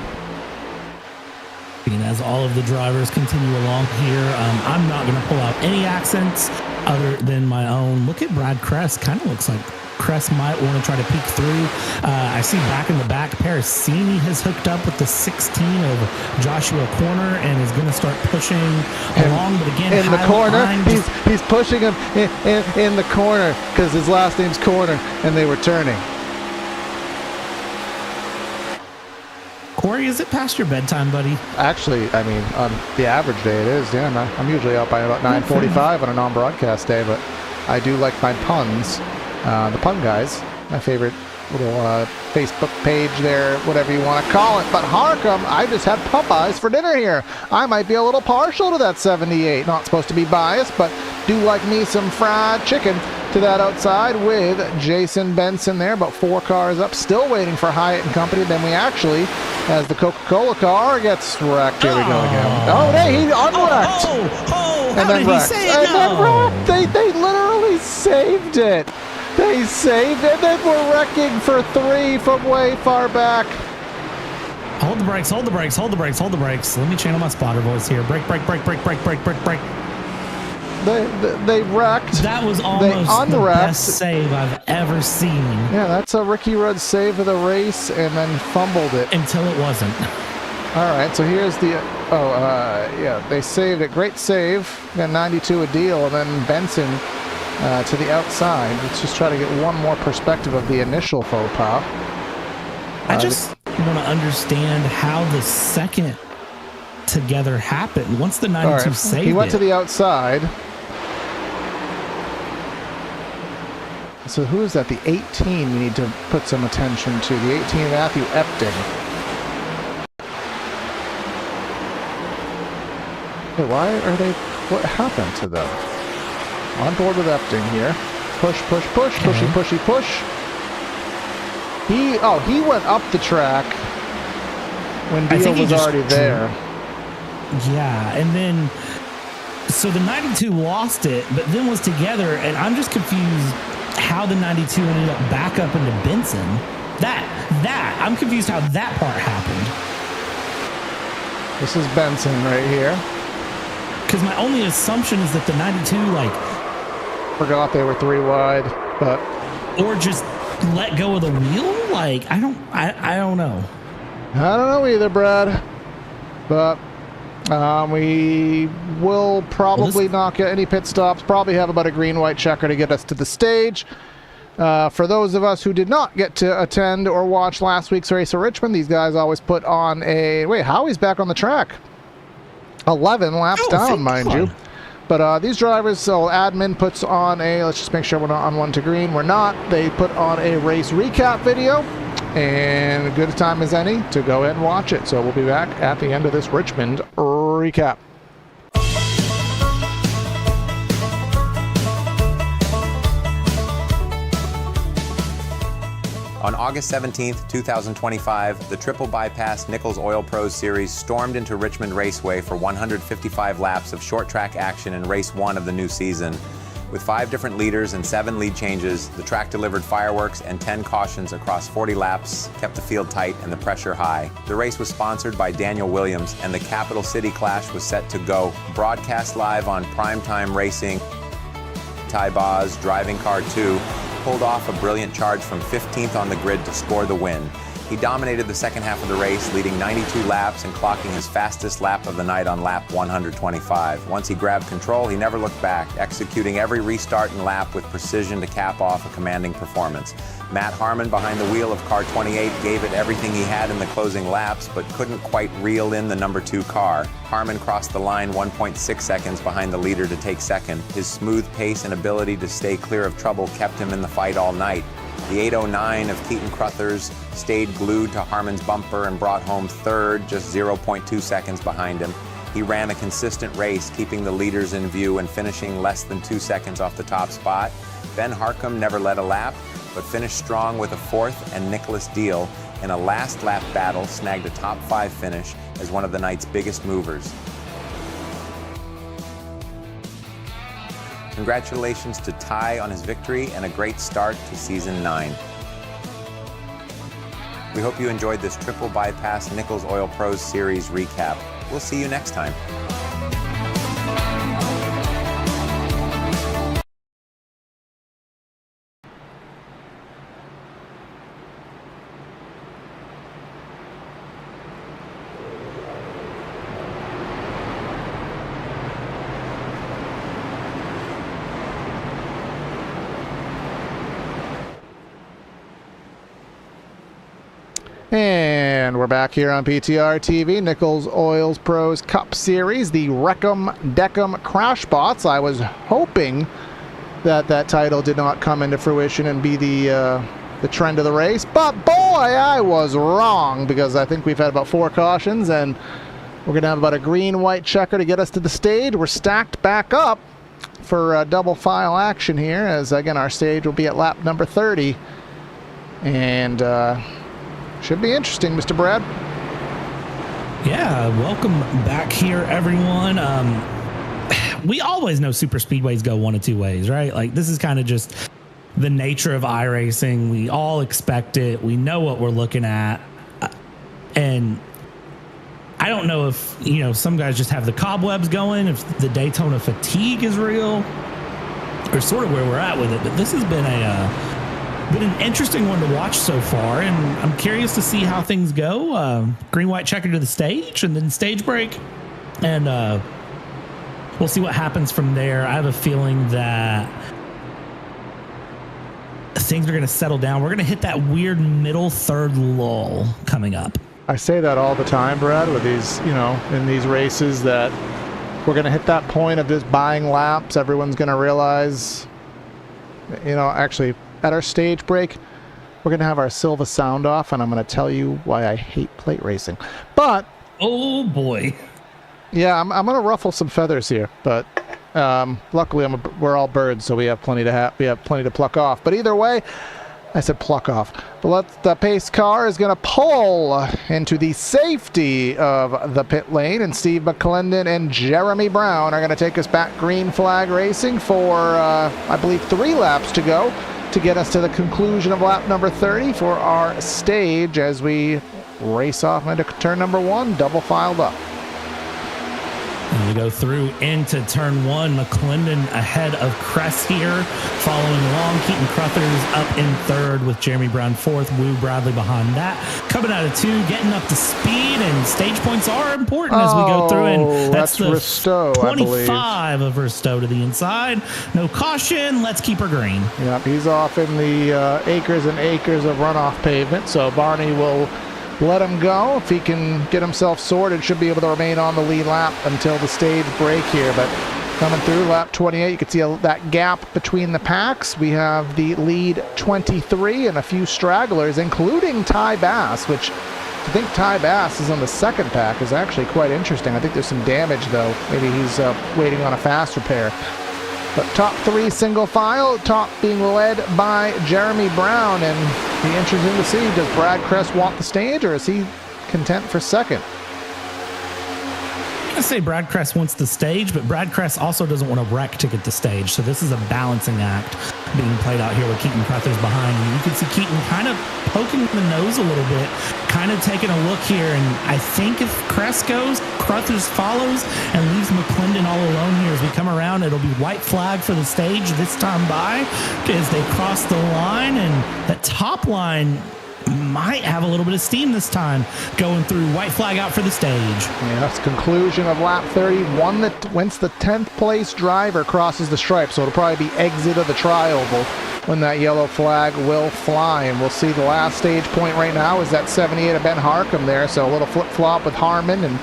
And as all of the drivers continue along here, I'm not going to pull out any accents other than my own. Look at Brad Kress. Kind of looks like Kress might want to try to peek through. I see back in the back, Parasini has hooked up with the 16 of Joshua Corner and is going to start pushing along. But again, in the corner, he's pushing him in the corner because his last name's Corner, and they were turning. Corey, is it past your bedtime, buddy? Actually, I mean, on the average day it is. Yeah, I'm usually up by about 9:45 on a non-broadcast day, but I do like my puns. The Pun Guys, my favorite little Facebook page there, whatever you want to call it. But Harcum, I just had Popeyes for dinner here. I might be a little partial to that 78. Not supposed to be biased, but do like me some fried chicken to that outside with Jason Benson there. About 4 cars up, still waiting for Hyatt and company. Then we actually, as the Coca-Cola car gets wrecked. Here we go again. Oh, hey, he unwrecked. And then wrecked. Then wrecked. They literally saved it. They saved it, and then we're wrecking for 3 from way far back. Hold the brakes, hold the brakes, hold the brakes, hold the brakes. Let me channel my spotter voice here. Brake, brake, brake, brake, brake, brake, brake, brake. They wrecked. That was almost the best save I've ever seen. Yeah, that's a Ricky Rudd save of the race, and then fumbled it. Until it wasn't. All right, so here's the... yeah, they saved it. Great save. Got 92 a deal, and then Benson... to the outside. Let's just try to get one more perspective of the initial faux pas. I just want to understand how the second together happened. Once the 92 saved it. He went to the outside. So who is that? The 18 we need to put some attention to. The 18, Matthew Epting. Hey, why are they... What happened to them? On board with Epting here. Push, push, push, pushy, pushy, push. He went up the track when Deal was already there. Yeah, and then so the 92 lost it, but then was together, and I'm just confused how the 92 ended up back up into Benson. I'm confused how that part happened. This is Benson right here. Because my only assumption is that the 92 forgot they were 3 wide, but or just let go of the wheel. Like I don't know. I don't know either, Brad. But we will probably not get any pit stops. Probably have about a green-white checker to get us to the stage. For those of us who did not get to attend or watch last week's race at Richmond, these guys always put on a... Wait, Howie's back on the track. 11 laps down, mind you. But these drivers, so admin puts on a... Let's just make sure we're not on 1 to green. We're not. They put on a race recap video. And a good time as any to go ahead and watch it. So we'll be back at the end of this Richmond recap. On August 17th, 2025, the Triple Bypass Nichols Oil Pros Series stormed into Richmond Raceway for 155 laps of short track action in race 1 of the new season. With 5 different leaders and 7 lead changes, the track delivered fireworks and 10 cautions across 40 laps, kept the field tight and the pressure high. The race was sponsored by Daniel Williams, and the Capital City Clash was set to go. Broadcast live on Primetime Racing, Ty Boz, Driving Car 2, pulled off a brilliant charge from 15th on the grid to score the win. He dominated the second half of the race, leading 92 laps and clocking his fastest lap of the night on lap 125. Once he grabbed control, he never looked back, executing every restart and lap with precision to cap off a commanding performance. Matt Harmon, behind the wheel of car 28, gave it everything he had in the closing laps, but couldn't quite reel in the number 2 car. Harmon crossed the line 1.6 seconds behind the leader to take second. His smooth pace and ability to stay clear of trouble kept him in the fight all night. The 809 of Keaton Crothers stayed glued to Harmon's bumper and brought home third, just 0.2 seconds behind him. He ran a consistent race, keeping the leaders in view and finishing less than 2 seconds off the top spot. Ben Harcum never led a lap, but finished strong with a fourth, and Nichols Deal, in a last lap battle, snagged a top 5 finish as one of the night's biggest movers. Congratulations to Ty on his victory and a great start to Season 9. We hope you enjoyed this Triple Bypass Nichols Oil Pros Series recap. We'll see you next time. And we're back here on PTR TV, Nichols Oil Pros Cup Series, the Wreck'em Deck'em Crash Bots. I was hoping that that title did not come into fruition and be the trend of the race, but boy, I was wrong, because I think we've had about 4 cautions, and we're going to have about a green-white checker to get us to the stage. We're stacked back up for double file action here, as again our stage will be at lap number 30, and should be interesting, Mr. Brad. Yeah, welcome back here, everyone. We always know super speedways go one of 2 ways, right? Like, this is kind of just the nature of iRacing. We all expect it. We know what we're looking at. And I don't know if, some guys just have the cobwebs going, if the Daytona fatigue is real, or sort of where we're at with it. But this has been an interesting one to watch so far, and I'm curious to see how things go. Green-white checker to the stage, and then stage break, and we'll see what happens from there. I have a feeling that things are going to settle down. We're going to hit that weird middle third lull coming up. I say that all the time, Brad, with these, in these races, that we're going to hit that point of just buying laps. Everyone's going to realize, actually, at our stage break, we're going to have our Silva sound off, and I'm going to tell you why I hate plate racing. But oh boy, yeah, I'm going to ruffle some feathers here, but luckily we're all birds, so we have plenty to pluck off. But either way, I said pluck off. But the pace car is going to pull into the safety of the pit lane, and Steve McClendon and Jeremy Brown are going to take us back green flag racing for I believe 3 laps to go, to get us to the conclusion of lap number 30 for our stage as we race off into turn number 1, double filed up. And we go through into turn 1. McClendon ahead of Cress here, following along. Keaton Crothers up in 3rd with Jeremy Brown 4th. Woo Bradley behind that. Coming out of 2, getting up to speed, and stage points are important as we go through. And that's the Risto, 25 of Risto to the inside. No caution. Let's keep her green. Yep, he's off in the acres and acres of runoff pavement, so Barney will let him go. If he can get himself sorted, should be able to remain on the lead lap until the stage break here. But coming through lap 28, you can see that gap between the packs. We have the lead 23 and a few stragglers, including Ty Bass, which I think Ty Bass is on the 2nd pack, is actually quite interesting. I think there's some damage, though. Maybe he's waiting on a fast repair. But top 3 single file, top being led by Jeremy Brown, and be interesting to see, does Brad Kress want the stage, or is he content for 2nd? I'm going to say Brad Kress wants the stage, but Brad Kress also doesn't want a wreck to get the stage. So this is a balancing act being played out here with Keaton Crothers behind. And you can see Keaton kind of poking the nose a little bit, kind of taking a look here. And I think if Kress goes, Crothers follows and leaves McClendon all alone here as we come around. It'll be white flag for the stage this time by as they cross the line. And that top line might have a little bit of steam this time going through. White flag out for the stage. Yeah, that's the conclusion of lap 30. Once the 10th place driver crosses the stripe, so it'll probably be exit of the tri-oval when that yellow flag will fly. And we'll see the last stage point right now is that 78 of Ben Harcum there, so a little flip-flop with Harmon, and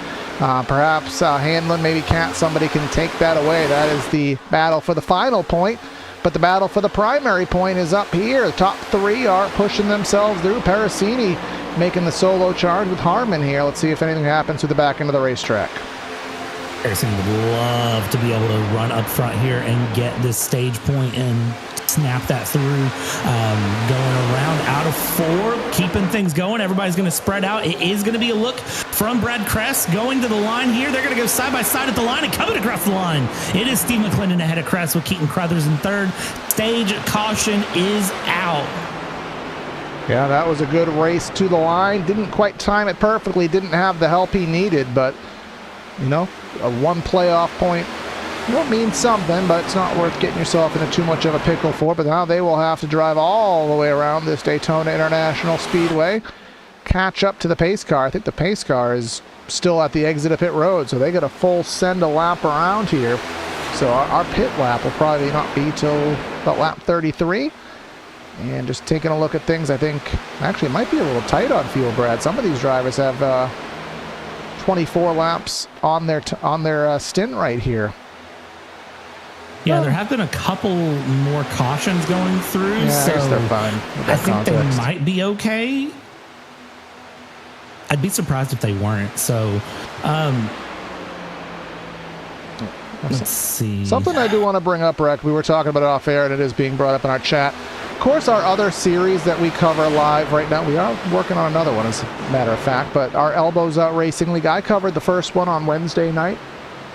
perhaps Hanlon, maybe somebody can take that away. That is the battle for the final point. But the battle for the primary point is up here. The top three are pushing themselves through. Parasini making the solo charge with Harmon here. Let's see if anything happens to the back end of the racetrack. Harrison would love to be able to run up front here and get this stage point and snap that through. Going around out of 4, keeping things going. Everybody's going to spread out. It is going to be a look from Brad Kress going to the line here. They're going to go side by side at the line and coming across the line. It is Steve McClendon ahead of Kress with Keaton Crothers in third. Stage caution is out. Yeah, that was a good race to the line. Didn't quite time it perfectly. Didn't have the help he needed, but you know, a 1 playoff point means something, but it's not worth getting yourself into too much of a pickle for. But now they will have to drive all the way around this Daytona International Speedway, catch up to the pace car. I think the pace car is still at the exit of pit road, so they get a full send a lap around here. So our pit lap will probably not be till about lap 33. And just taking a look at things, I think actually it might be a little tight on fuel, Brad. Some of these drivers have 24 laps on their stint right here. Yeah, there have been a couple more cautions going through, yeah, so they're fine. I think they might be okay. I'd be surprised if they weren't. So, let's see. Something I do want to bring up, Rec. We were talking about it off air, and it is being brought up in our chat. Of course, our other series that we cover live right now, we are working on another one, as a matter of fact, but our Elbows Out Racing League, I covered the first one on Wednesday night.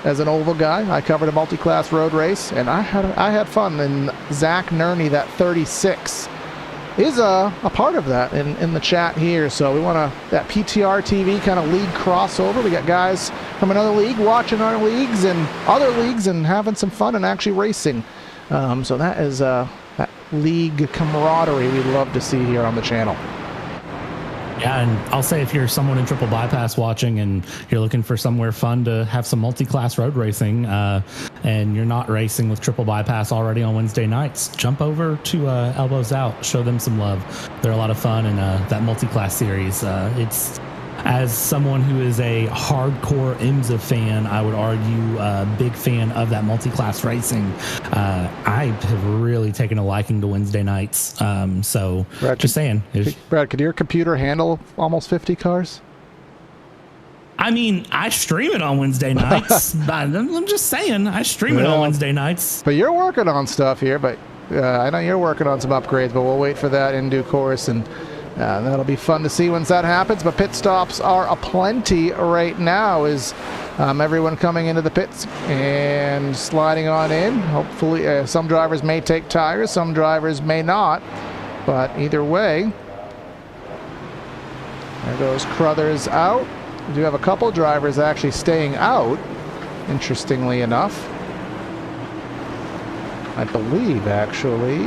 As an oval guy, I covered a multi-class road race, and I had fun. And Zach Nerney, that 36, is a part of that in the chat here. So we want that PTR TV kind of league crossover. We got guys from another league watching our leagues and other leagues and having some fun and actually racing. So that is that league camaraderie we love to see here on the channel. Yeah, and I'll say if you're someone in Triple Bypass watching and you're looking for somewhere fun to have some multi-class road racing and you're not racing with Triple Bypass already on Wednesday nights, jump over to Elbows Out. Show them some love. They're a lot of fun, and that multi-class series, it's, as someone who is a hardcore IMSA fan, I would argue a big fan of that multi-class racing. I have really taken a liking to Wednesday nights. So Brad, just saying. Brad, could your computer handle almost 50 cars? I mean, I stream it on Wednesday nights. I'm just saying, I stream it on Wednesday nights. But you're working on stuff here, but I know you're working on some upgrades, but we'll wait for that in due course, and that'll be fun to see once that happens. But pit stops are aplenty right now as everyone coming into the pits and sliding on in. Hopefully, some drivers may take tires, some drivers may not. But either way, there goes Crothers out. We do have a couple drivers actually staying out, interestingly enough. I believe, actually,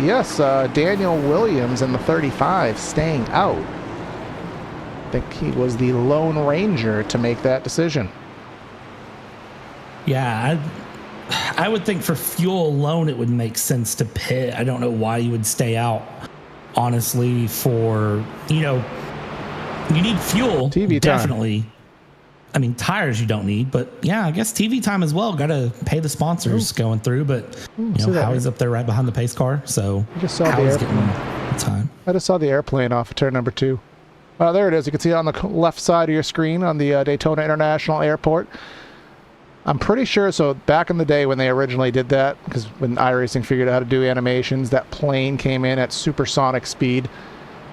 yes, Daniel Williams in the 35 staying out. I think he was the Lone Ranger to make that decision. Yeah, I would think for fuel alone it would make sense to pit. I don't know why you would stay out, honestly, for, you need fuel. TV time. Definitely. I mean, tires you don't need, but yeah, I guess TV time as well. Got to pay the sponsors going through, but Howie's up there right behind the pace car, so I just saw Howie's the getting the time. I just saw the airplane off of turn number 2. There it is. You can see it on the left side of your screen on the Daytona International Airport. I'm pretty sure, so back in the day when they originally did that, because when iRacing figured out how to do animations, that plane came in at supersonic speed,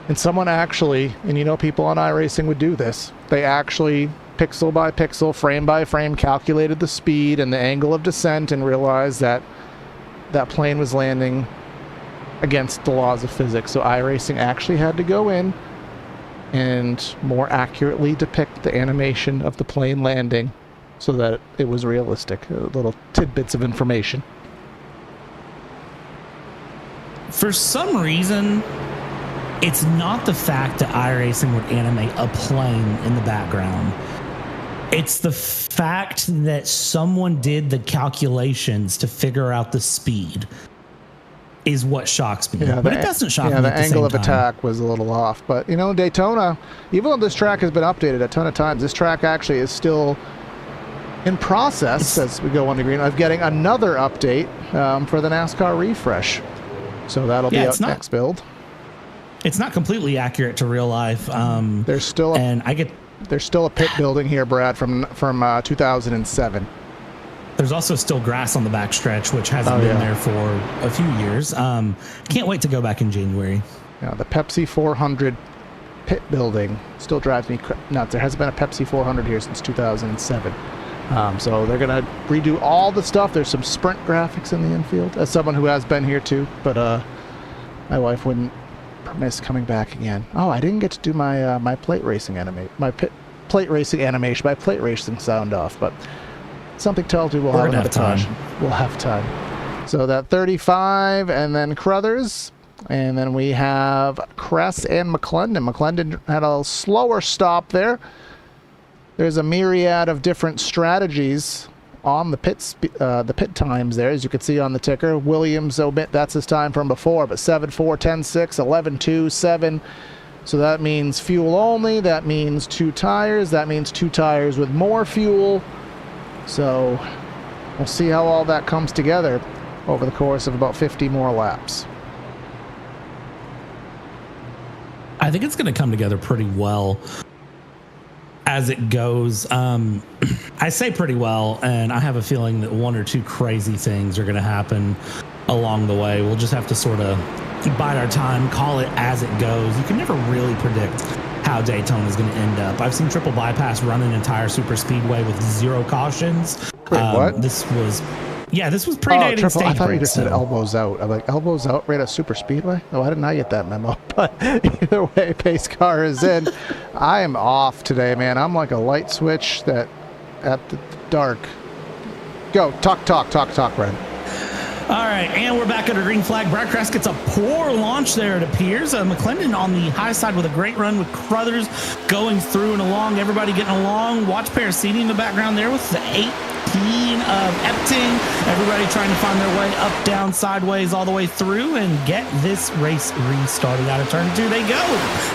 and someone actually, and people on iRacing would do this, they actually pixel by pixel, frame by frame, calculated the speed and the angle of descent and realized that that plane was landing against the laws of physics. So iRacing actually had to go in and more accurately depict the animation of the plane landing so that it was realistic. Little tidbits of information. For some reason, it's not the fact that iRacing would animate a plane in the background. It's the fact that someone did the calculations to figure out the speed is what shocks me. Yeah, but it doesn't shock me. Yeah, the at the angle same of time. attack was a little off. But, you know, Daytona, even though this track has been updated a ton of times, this track actually is still in process, as we go on the green, of getting another update for the NASCAR refresh. So that'll be out next build. It's not completely accurate to real life. There's still a pit building here, Brad, from 2007. There's also still grass on the backstretch, which hasn't been there for a few years. Can't wait to go back in January. Yeah, the Pepsi 400 pit building still drives me nuts. There hasn't been a Pepsi 400 here since 2007. So they're going to redo all the stuff. There's some sprint graphics in the infield, as someone who has been here too. But my wife wouldn't permit coming back again. Oh, I didn't get to do my my plate racing animation, my plate racing sound off, but something tells me we'll have another time. We'll have time. So that 35, and then Crothers, and then we have Kress and McClendon. McClendon had a slower stop there. There's a myriad of different strategies on the pit times there, as you can see on the ticker. Williams omit, that's his time from before, but 7.4, 10.6, 11.2, 7. So that means fuel only. That means 2 tires. That means 2 tires with more fuel. So we'll see how all that comes together over the course of about 50 more laps. I think it's going to come together pretty well as it goes. I say pretty well, and I have a feeling that 1 or 2 crazy things are going to happen along the way. We'll just have to sort of bide our time, call it as it goes. You can never really predict how Daytona is going to end up. I've seen triple bypass run an entire super speedway with 0 cautions. Wait, what? This was predating stage I thought you breaks, just said elbows out. I'm like, elbows out right at super speedway? Oh, I did not get that memo. But either way, pace car is in. I am off today, man. I'm like a light switch that at the dark. Go, talk, Brent. All right, and we're back at a green flag. Brad Kress gets a poor launch there, it appears. McClendon on the high side with a great run with Crothers going through and along. Everybody getting along. Watch Parasiti in the background there with the 18 of Epting. Everybody trying to find their way up, down, sideways, all the way through and get this race restarted. Out of turn 2 they go.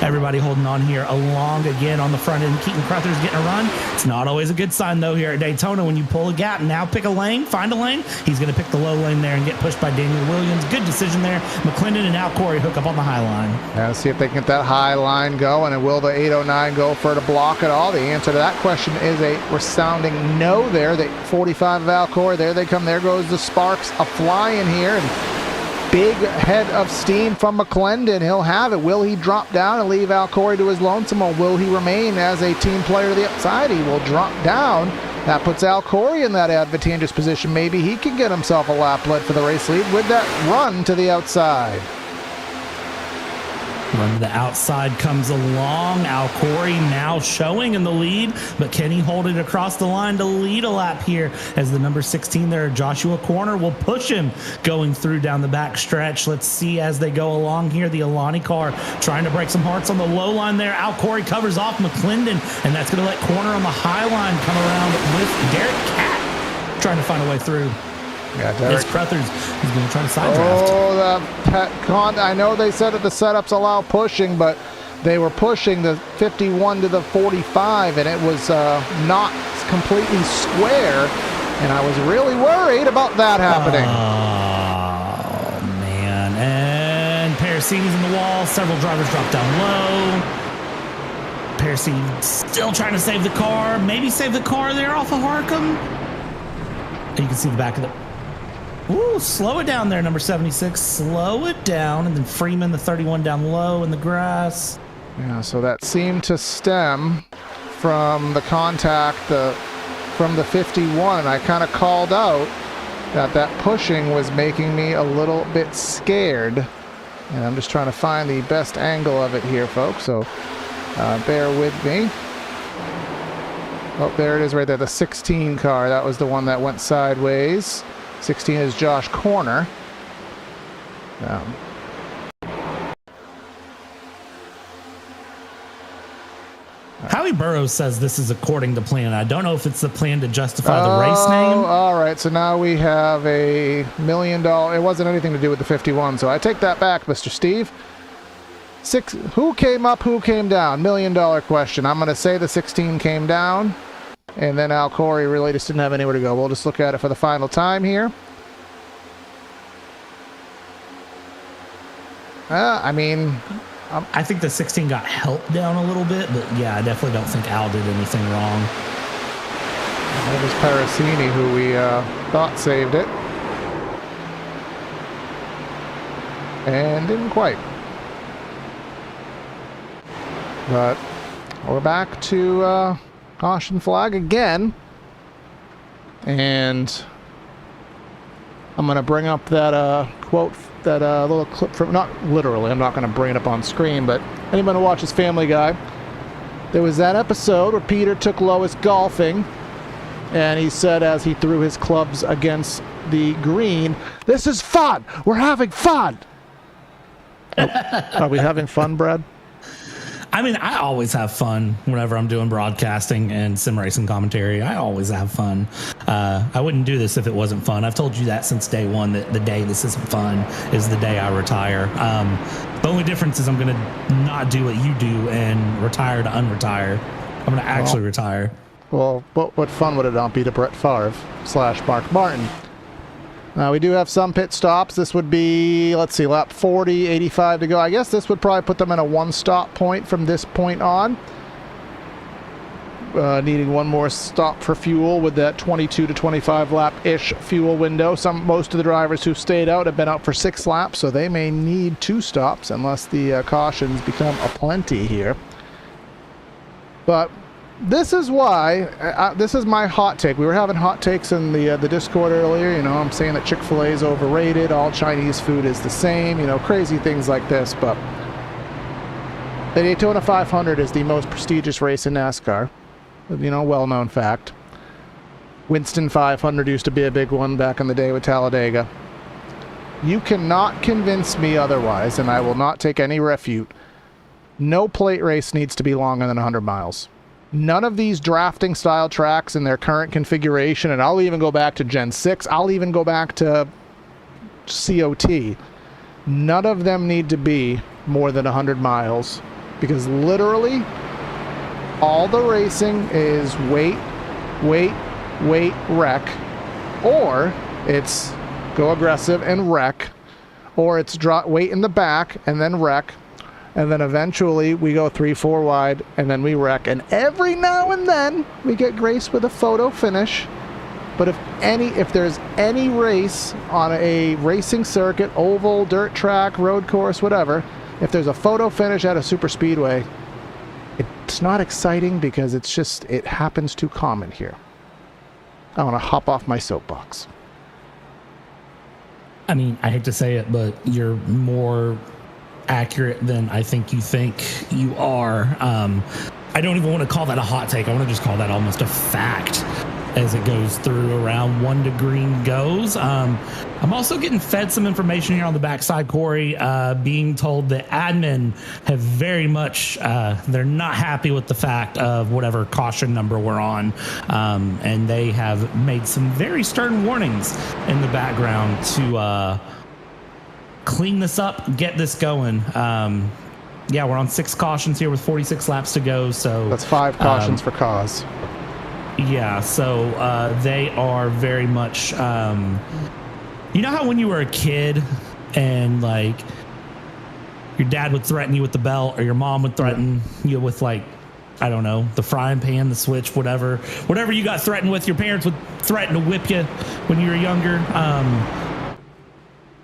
Everybody holding on here along again on the front end. Keaton Crothers getting a run. It's not always a good sign, though, here at Daytona when you pull a gap. Now pick a lane, find a lane. He's going to pick the low lane there and get pushed by Daniel Williams. Good decision there. McClendon and Al Corey hook up on the high line. Yeah, let's see if they can get that high line going, and will the 809 go for to block it all? The answer to that question is a resounding no there. The 45 of Al Corey, there they come. There goes the sparks a-flying here, and big head of steam from McClendon. He'll have it. Will he drop down and leave Al Corey to his lonesome, or will he remain as a team player to the upside? He will drop down. That puts Al Corey in that advantageous position. Maybe he can get himself a lap led for the race lead with that run to the outside. Run to the outside comes along. Al Corey now showing in the lead, but can he hold it across the line to lead a lap here as the number 16 there, Joshua Corner, will push him going through down the back stretch. Let's see as they go along here. The Alani car trying to break some hearts on the low line there. Al Corey covers off McClendon, and that's going to let Corner on the high line come around with Derek Cat trying to find a way through. Yeah, Derek Crothers is going to try to side draft. Oh, I know they said that the setups allow pushing, but they were pushing the 51 to the 45, and it was not completely square, and I was really worried about that happening. Oh, man. And Parasiti's in the wall. Several drivers drop down low. Parasiti still trying to save the car. Maybe save the car there off of Harcum. You can see the back of the... Ooh, slow it down there, number 76. Slow it down. And then Freeman, the 31, down low in the grass. Yeah, so that seemed to stem from the contact from the 51. And I kind of called out that pushing was making me a little bit scared. And I'm just trying to find the best angle of it here, folks. So bear with me. Oh, there it is right there, the 16 car. That was the one that went sideways. 16 is Josh Corner. Howie Burrows says this is according to plan. I don't know if it's the plan to justify the race name. All right, so now we have a $1 million. It wasn't anything to do with the 51, so I take that back, Mr. Steve. Who came up, who came down? $1 million question. I'm going to say the 16 came down, and then Al Corey really just didn't have anywhere to go. We'll just look at it for the final time here. I think the 16 got helped down a little bit, but yeah, I definitely don't think Al did anything wrong. It was Parasini who we thought saved it. And didn't quite. But we're back to caution flag again. And I'm going to bring up that quote, that little clip from, not literally, I'm not going to bring it up on screen, but anyone who watches Family Guy, there was that episode where Peter took Lois golfing, and he said as he threw his clubs against the green, "This is fun! We're having fun!" Are we having fun, Brad? I mean, I always have fun whenever I'm doing broadcasting and sim racing commentary. I always have fun. I wouldn't do this if it wasn't fun. I've told you that since day one, that the day this isn't fun is the day I retire. The only difference is I'm going to not do what you do and retire to unretire. I'm going to actually retire. Well, what fun would it not be to Brett Favre / Mark Martin? We do have some pit stops. This would be, let's see, lap 40, 85 to go. I guess this would probably put them in a one-stop point from this point on. Needing one more stop for fuel with that 22 to 25 lap-ish fuel window. Most of the drivers who stayed out have been out for 6 laps, so they may need 2 stops unless the cautions become aplenty here. But this is why, this is my hot take. We were having hot takes in the Discord earlier. You know, I'm saying that Chick-fil-A is overrated, all Chinese food is the same, you know, crazy things like this. But the Daytona 500 is the most prestigious race in NASCAR. You know, well-known fact. Winston 500 used to be a big one back in the day with Talladega. You cannot convince me otherwise, and I will not take any refute. No plate race needs to be longer than 100 miles. None of these drafting style tracks in their current configuration, and I'll even go back to Gen 6, I'll even go back to COT. None of them need to be more than 100 miles because literally all the racing is wait, wreck, or it's go aggressive and wreck, or it's wait in the back and then wreck. And then eventually we go 3-4 wide and then we wreck. And every now and then we get graced with a photo finish. But if there's any race on a racing circuit, oval, dirt track, road course, whatever, if there's a photo finish at a super speedway, it's not exciting because it happens too common here. I want to hop off my soapbox. I mean, I hate to say it, but you're more accurate than I think you are. I don't even want to call that a hot take. I want to just call that almost a fact as it goes through around 1 to green goes. I'm also getting fed some information here on the backside, Corey, being told that admin have very much, they're not happy with the fact of whatever caution number we're on. And they have made some very stern warnings in the background to clean this up, get this going. Yeah, we're on 6 cautions here with 46 laps to go. So that's 5 cautions for cause. Yeah, so they are very much, you know how when you were a kid and like your dad would threaten you with the belt or your mom would threaten you with like, I don't know, the frying pan, the switch, whatever you got threatened with, your parents would threaten to whip you when you were younger.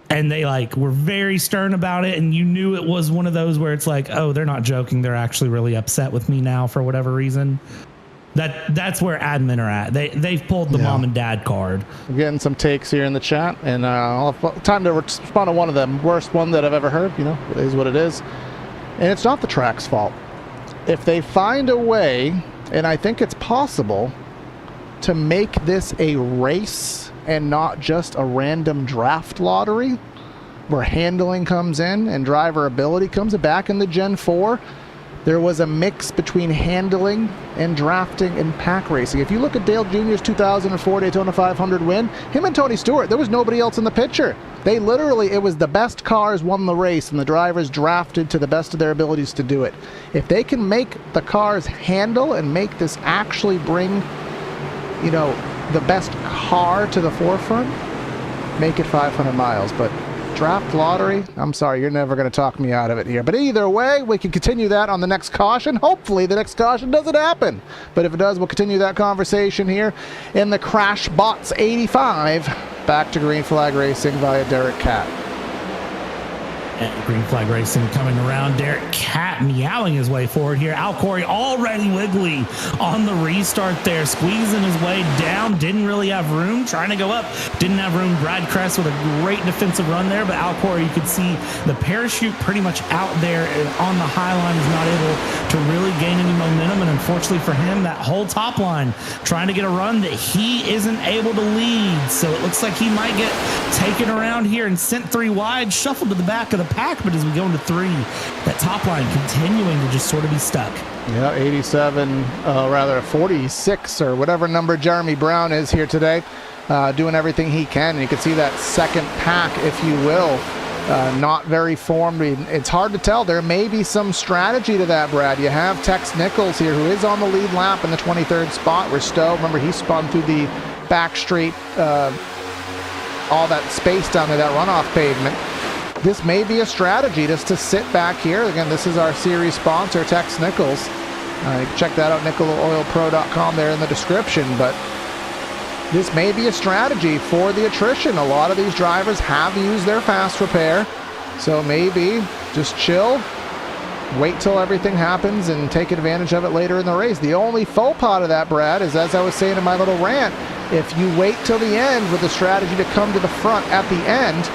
And they like were very stern about it, and you knew it was one of those where it's like, oh, they're not joking, they're actually really upset with me now for whatever reason. That's where admin are at. They've pulled the mom and dad card. I'm getting some takes here in the chat, and I'll have time to respond to one of them. Worst one that I've ever heard. You know, it is what it is, and it's not the track's fault. If they find a way, and I think it's possible, to make this a race and not just a random draft lottery where handling comes in and driver ability comes back in the Gen 4, there was a mix between handling and drafting and pack racing. If you look at Dale Jr.'s 2004 Daytona 500 win, him and Tony Stewart, there was nobody else in the picture. They literally, it was the best cars won the race, and the drivers drafted to the best of their abilities to do it. If they can make the cars handle and make this actually bring, you know, the best car to the forefront, make it 500 miles. But draft lottery, I'm sorry, you're never going to talk me out of it here. But either way, we can continue that on the next caution. Hopefully the next caution doesn't happen. But if it does, we'll continue that conversation here in the Crash Bots 85. Back to Green Flag Racing via Derek Catt. And Green Flag Racing coming around. Derek Catt meowing his way forward here. Al Corey already wiggly on the restart there, squeezing his way down. Didn't really have room, trying to go up. Didn't have room. Brad Kress with a great defensive run there, but Al Corey, you could see the parachute pretty much out there on the high line. Is not able to really gain any momentum, and unfortunately for him, that whole top line trying to get a run that he isn't able to lead. So it looks like he might get taken around here and sent 3 wide, shuffled to the back of the pack. But as we go into 3, that top line continuing to just sort of be stuck. Yeah, 87, rather 46 or whatever number Jeremy Brown is here today, doing everything he can. And you can see that second pack, if you will, not very formed. It's hard to tell. There may be some strategy to that, Brad. You have Tex Nichols here, who is on the lead lap in the 23rd spot. Risto, remember, he spun through the back straight, all that space down to that runoff pavement. This may be a strategy just to sit back here. Again, this is our series sponsor, Tex Nichols. You can check that out, NickelOilPro.com there in the description. But this may be a strategy for the attrition. A lot of these drivers have used their fast repair. So maybe just chill, wait till everything happens, and take advantage of it later in the race. The only faux pas of that, Brad, is, as I was saying in my little rant, if you wait till the end with the strategy to come to the front at the end,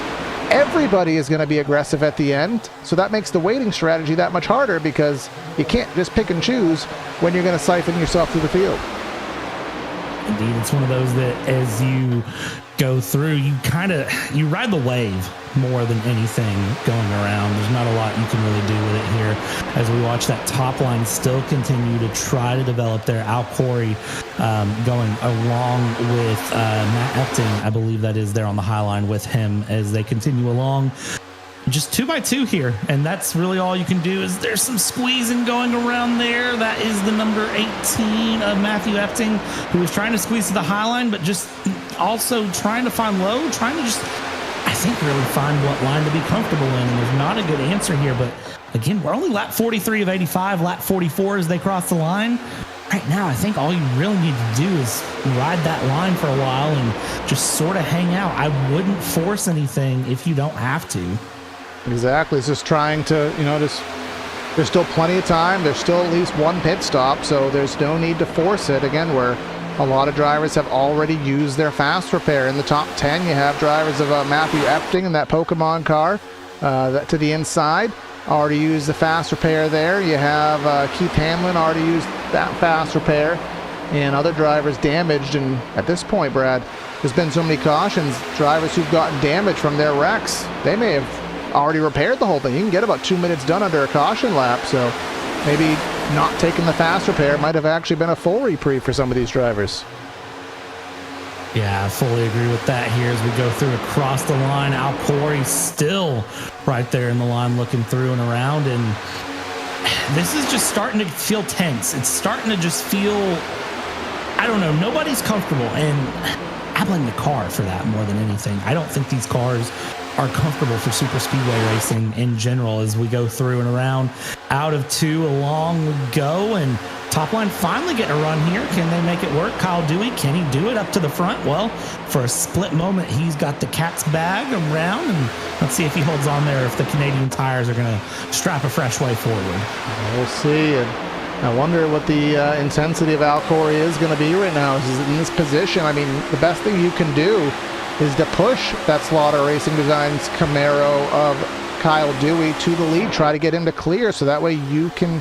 everybody is going to be aggressive at the end, so that makes the waiting strategy that much harder, because you can't just pick and choose when you're going to siphon yourself through the field. Indeed, it's one of those that as you go through, you ride the wave more than anything going around. There's not a lot you can really do with it here as we watch that top line still continue to try to develop there. Al Corey going along with Matt Epting, I believe that is there on the high line with him as they continue along. Just 2x2 here, and that's really all you can do. Is there's some squeezing going around there. That is the number 18 of Matthew Epting, who is trying to squeeze to the high line, but just also trying to find low, trying to just, I think, really find what line to be comfortable in. And there's not a good answer here, but again, we're only lap 43 of 85, lap 44 as they cross the line. Right now, I think all you really need to do is ride that line for a while and just sort of hang out. I wouldn't force anything if you don't have to. Exactly. It's just trying to, there's still plenty of time. There's still at least one pit stop, so there's no need to force it. Again, where a lot of drivers have already used their fast repair. In the top 10, you have drivers of Matthew Epting in that Pokemon car that to the inside. Already used the fast repair there. You have Keith Hamlin already used that fast repair. And other drivers damaged. And at this point, Brad, there's been so many cautions. Drivers who've gotten damage from their wrecks, they may have already repaired the whole thing. You can get about 2 minutes done under a caution lap, so maybe not taking the fast repair might have actually been a full reprieve for some of these drivers. Yeah, I fully agree with that here as we go through across the line. Al Corey still right there in the line looking through and around, and this is just starting to feel tense. It's starting to just feel, I don't know, nobody's comfortable, and I blame the car for that more than anything. I don't think these cars are comfortable for super speedway racing in general as we go through and around. Out of 2, along we go, and top line finally getting a run here. Can they make it work? Kyle Dewey, can he do it up to the front? Well, for a split moment, he's got the cat's bag around, and let's see if he holds on there, if the Canadian tires are going to strap a fresh way forward. We'll see. And I wonder what the intensity of Al Corey is going to be right now. He's in this position. I mean, the best thing you can do is to push that Slaughter Racing Designs Camaro of Kyle Dewey to the lead. Try to get him to clear so that way you can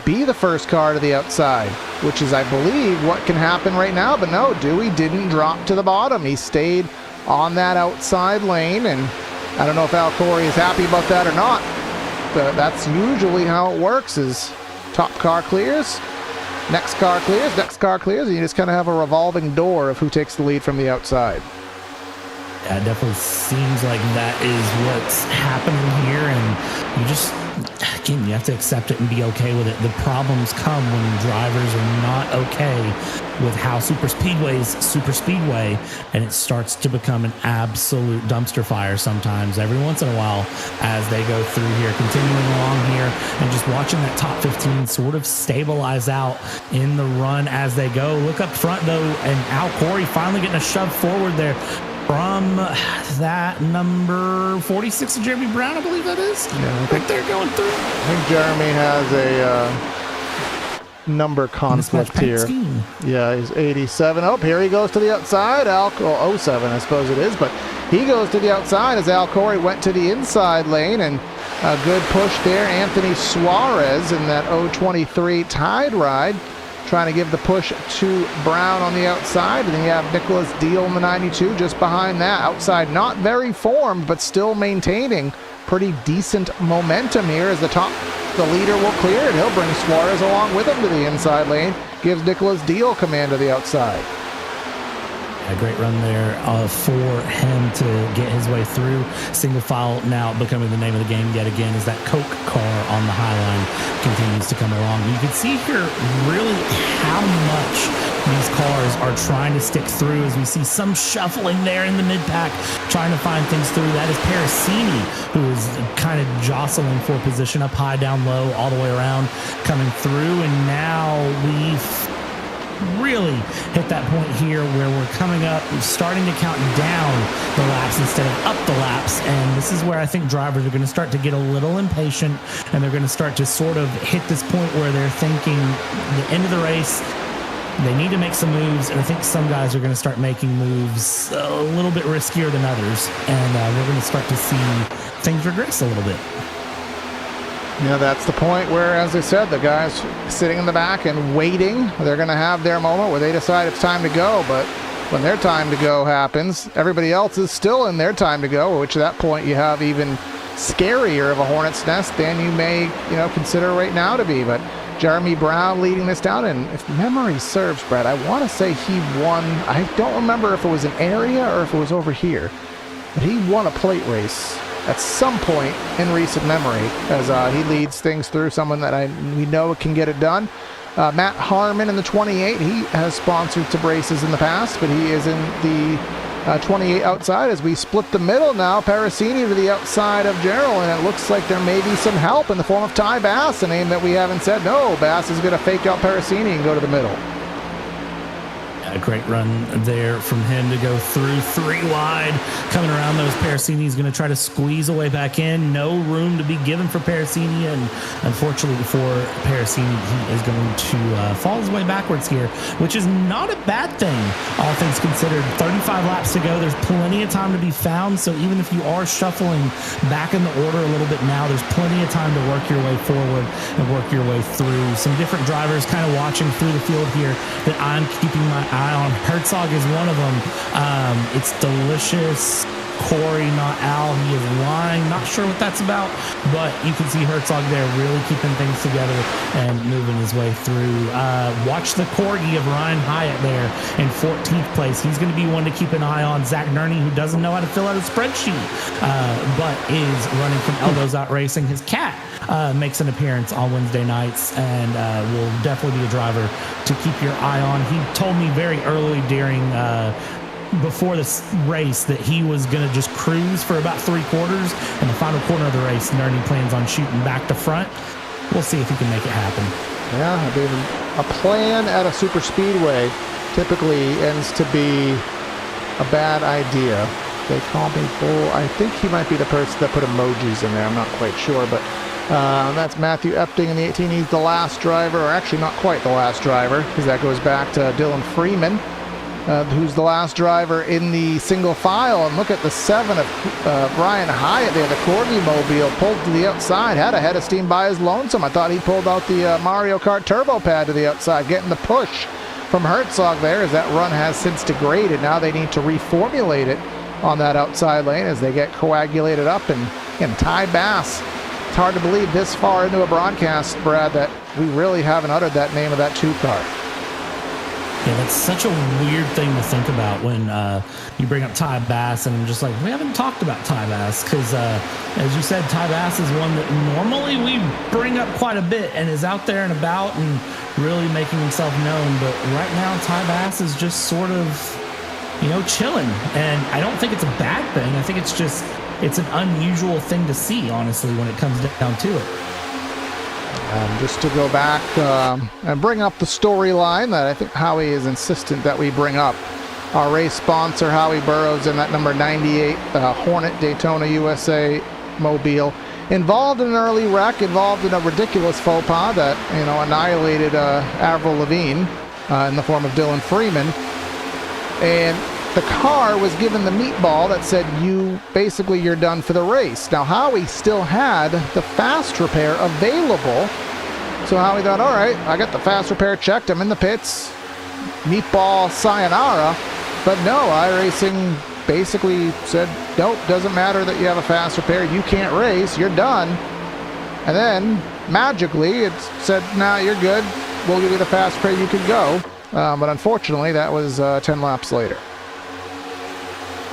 be the first car to the outside, which is, I believe, what can happen right now. But no, Dewey didn't drop to the bottom. He stayed on that outside lane, and I don't know if Al Corey is happy about that or not, but that's usually how it works. Is Top car clears. Next car clears. Next car clears. And you just kind of have a revolving door of who takes the lead from the outside. Yeah, it definitely seems like that is what's happening here, and you just, again, you have to accept it and be okay with it. The problems come when drivers are not okay with how super speedway's super speedway, and it starts to become an absolute dumpster fire sometimes, every once in a while, as they go through here, continuing along here, and just watching that top 15 sort of stabilize out in the run as they go. Look up front, though, and Al Corey finally getting a shove forward there from that number 46 of Jeremy Brown, I believe that is. Yeah, I think they're going through. I think Jeremy has a number conflict here. Scheme. Yeah, he's 87. Oh, here he goes to the outside. 07, I suppose it is, but he goes to the outside as Al Corey went to the inside lane, and a good push there. Anthony Suarez in that 023 Tide ride, trying to give the push to Brown on the outside. And then you have Nicholas Deal in the 92 just behind that. Outside, not very formed, but still maintaining pretty decent momentum here as the leader will clear it. He'll bring Suarez along with him to the inside lane. Gives Nicholas Deal command of the outside. A great run there for him to get his way through. Single file now becoming the name of the game yet again as that Coke car on the high line continues to come along. You can see here really how much these cars are trying to stick through as we see some shuffling there in the mid-pack, trying to find things through. That is Parasini, who is kind of jostling for position up high, down low, all the way around, coming through. And now we've really hit that point here where we're coming up, starting to count down the laps instead of up the laps, and this is where I think drivers are going to start to get a little impatient, and they're going to start to sort of hit this point where they're thinking the end of the race, they need to make some moves, and I think some guys are going to start making moves a little bit riskier than others, and we're going to start to see things regress a little bit. Yeah, that's the point where, as I said, the guys sitting in the back and waiting, they're going to have their moment where they decide it's time to go. But when their time to go happens, everybody else is still in their time to go, which at that point you have even scarier of a hornet's nest than you may, consider right now to be. But Jeremy Brown leading this down, and if memory serves, Brett, I want to say he won. I don't remember if it was an area or if it was over here, but he won a plate race at some point in recent memory, as he leads things through, someone that we know can get it done. Matt Harmon in the 28, he has sponsored some races in the past, but he is in the 28 outside as we split the middle now. Parasini to the outside of Gerald, and it looks like there may be some help in the form of Ty Bass, a name that we haven't said. No, Bass is going to fake out Parasini and go to the middle. A great run there from him to go through 3 wide, coming around those. Parasini's going to try to squeeze away back in. No room to be given for Parasini, and unfortunately for Parasini, he is going to fall his way backwards here, which is not a bad thing, all things considered. 35 laps to go. There's plenty of time to be found, so even if you are shuffling back in the order a little bit now, there's plenty of time to work your way forward and work your way through. Some different drivers kind of watching through the field here that I'm keeping my eye on. Herzog is one of them. It's delicious. Corey, not Al. He is lying. Not sure what that's about, but you can see Herzog there really keeping things together and moving his way through. Watch the corgi of Ryan Hyatt there in 14th place. He's going to be one to keep an eye on. Zach Nerney, who doesn't know how to fill out a spreadsheet, but is running from Elbows Out Racing. His cat makes an appearance on Wednesday nights and will definitely be a driver to keep your eye on. He told me very early before this race that he was going to just cruise for about 3/4, and the final corner of the race, Nerney plans on shooting back to front. We'll see if he can make it happen. Yeah, I mean, a plan at a super speedway typically ends to be a bad idea. They call me bull. I think he might be the person that put emojis in there. I'm not quite sure, but that's Matthew Epting in the 18. He's the last driver, or actually not quite the last driver, because that goes back to Dylan Freeman, who's the last driver in the single file. And look at the 7 of Brian Hyatt there, the Corgi Mobile, pulled to the outside, had a head of steam by his lonesome. I thought he pulled out the Mario Kart turbo pad to the outside, getting the push from Herzog there, as that run has since degraded. Now they need to reformulate it on that outside lane as they get coagulated up. And Ty Bass It's hard to believe this far into a broadcast, Brad, that we really haven't uttered that name of that 2 car. Yeah, that's such a weird thing to think about when you bring up Ty Bass, and I'm just like, we haven't talked about Ty Bass because, as you said, Ty Bass is one that normally we bring up quite a bit and is out there and about and really making himself known. But right now, Ty Bass is just sort of, chilling. And I don't think it's a bad thing. I think it's an unusual thing to see, honestly, when it comes down to it. Just to go back and bring up the storyline that I think Howie is insistent that we bring up. Our race sponsor, Howie Burrows, in that number 98 Hornet Daytona USA mobile. Involved in an early wreck, involved in a ridiculous faux pas that, annihilated Avril Lavigne in the form of Dylan Freeman. And the car was given the meatball that said, you're done for the race. Now, Howie still had the fast repair available. So Howie thought, all right, I got the fast repair checked. I'm in the pits. Meatball sayonara. But no, iRacing basically said, nope, doesn't matter that you have a fast repair. You can't race. You're done. And then, magically, it said, nah, you're good. We'll give you the fast repair. You can go. But unfortunately, that was 10 laps later.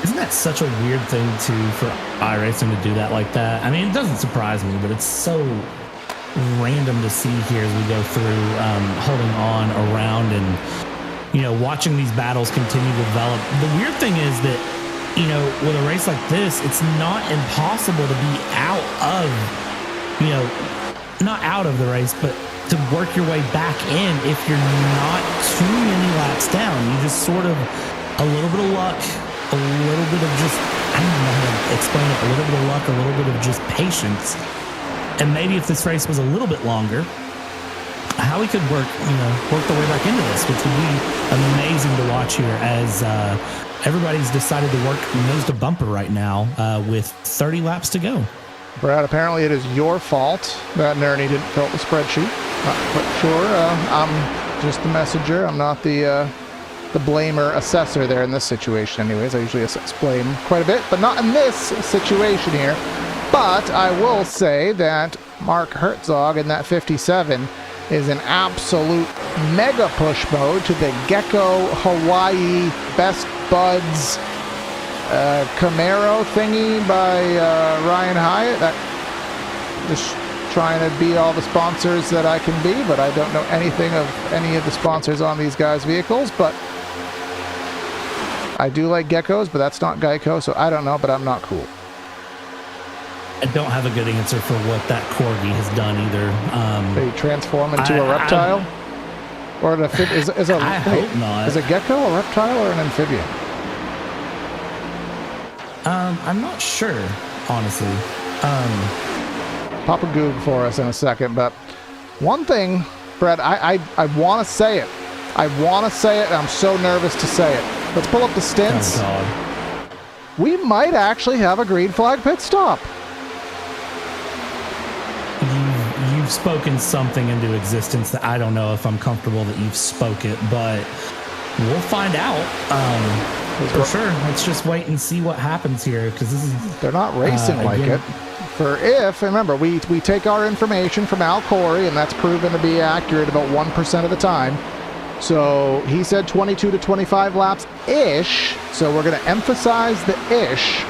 Isn't that such a weird thing, too, for iRacing to do that like that? I mean, it doesn't surprise me, but it's so random to see here as we go through holding on around and, watching these battles continue to develop. The weird thing is that, with a race like this, it's not impossible to be out of, not out of the race, but to work your way back in if you're not too many laps down. You just sort of, a little bit of luck, a little bit of just, I don't know how to explain it, a little bit of luck, a little bit of just patience. And maybe if this race was a little bit longer, how we could work the way back into this, which would be amazing to watch here as everybody's decided to work nose to bumper right now with 30 laps to go. Brad, apparently it is your fault that Nerney didn't fill out the spreadsheet. Not quite sure. I'm just the messenger. I'm not the blamer assessor there in this situation anyways. I usually assess blame quite a bit, but not in this situation here. But I will say that Mark Herzog in that 57 is in absolute mega push mode to the Gecko Hawaii Best Buds Camaro thingy by Ryan Hyatt. That just trying to be all the sponsors that I can be, but I don't know anything of any of the sponsors on these guys' vehicles. But I do like geckos, but that's not Geico, so I don't know, but I'm not cool. I don't have a good answer for what that Corgi has done either. They transform into a reptile? Or I hope not. Is a gecko a reptile or an amphibian? I'm not sure, honestly. Pop a Goog for us in a second, but one thing, Brett, I want to say it. I want to say it, and I'm so nervous to say it. Let's pull up the stints. Oh, God. We might actually have a green flag pit stop. You've spoken something into existence that I don't know if I'm comfortable that you've spoke it, but we'll find out. For sure. Let's just wait and see what happens here, because this is... They're not racing like it. Remember, we take our information from Al Corey, and that's proven to be accurate about 1% of the time. So he said 22 to 25 laps-ish, so we're going to emphasize the ish.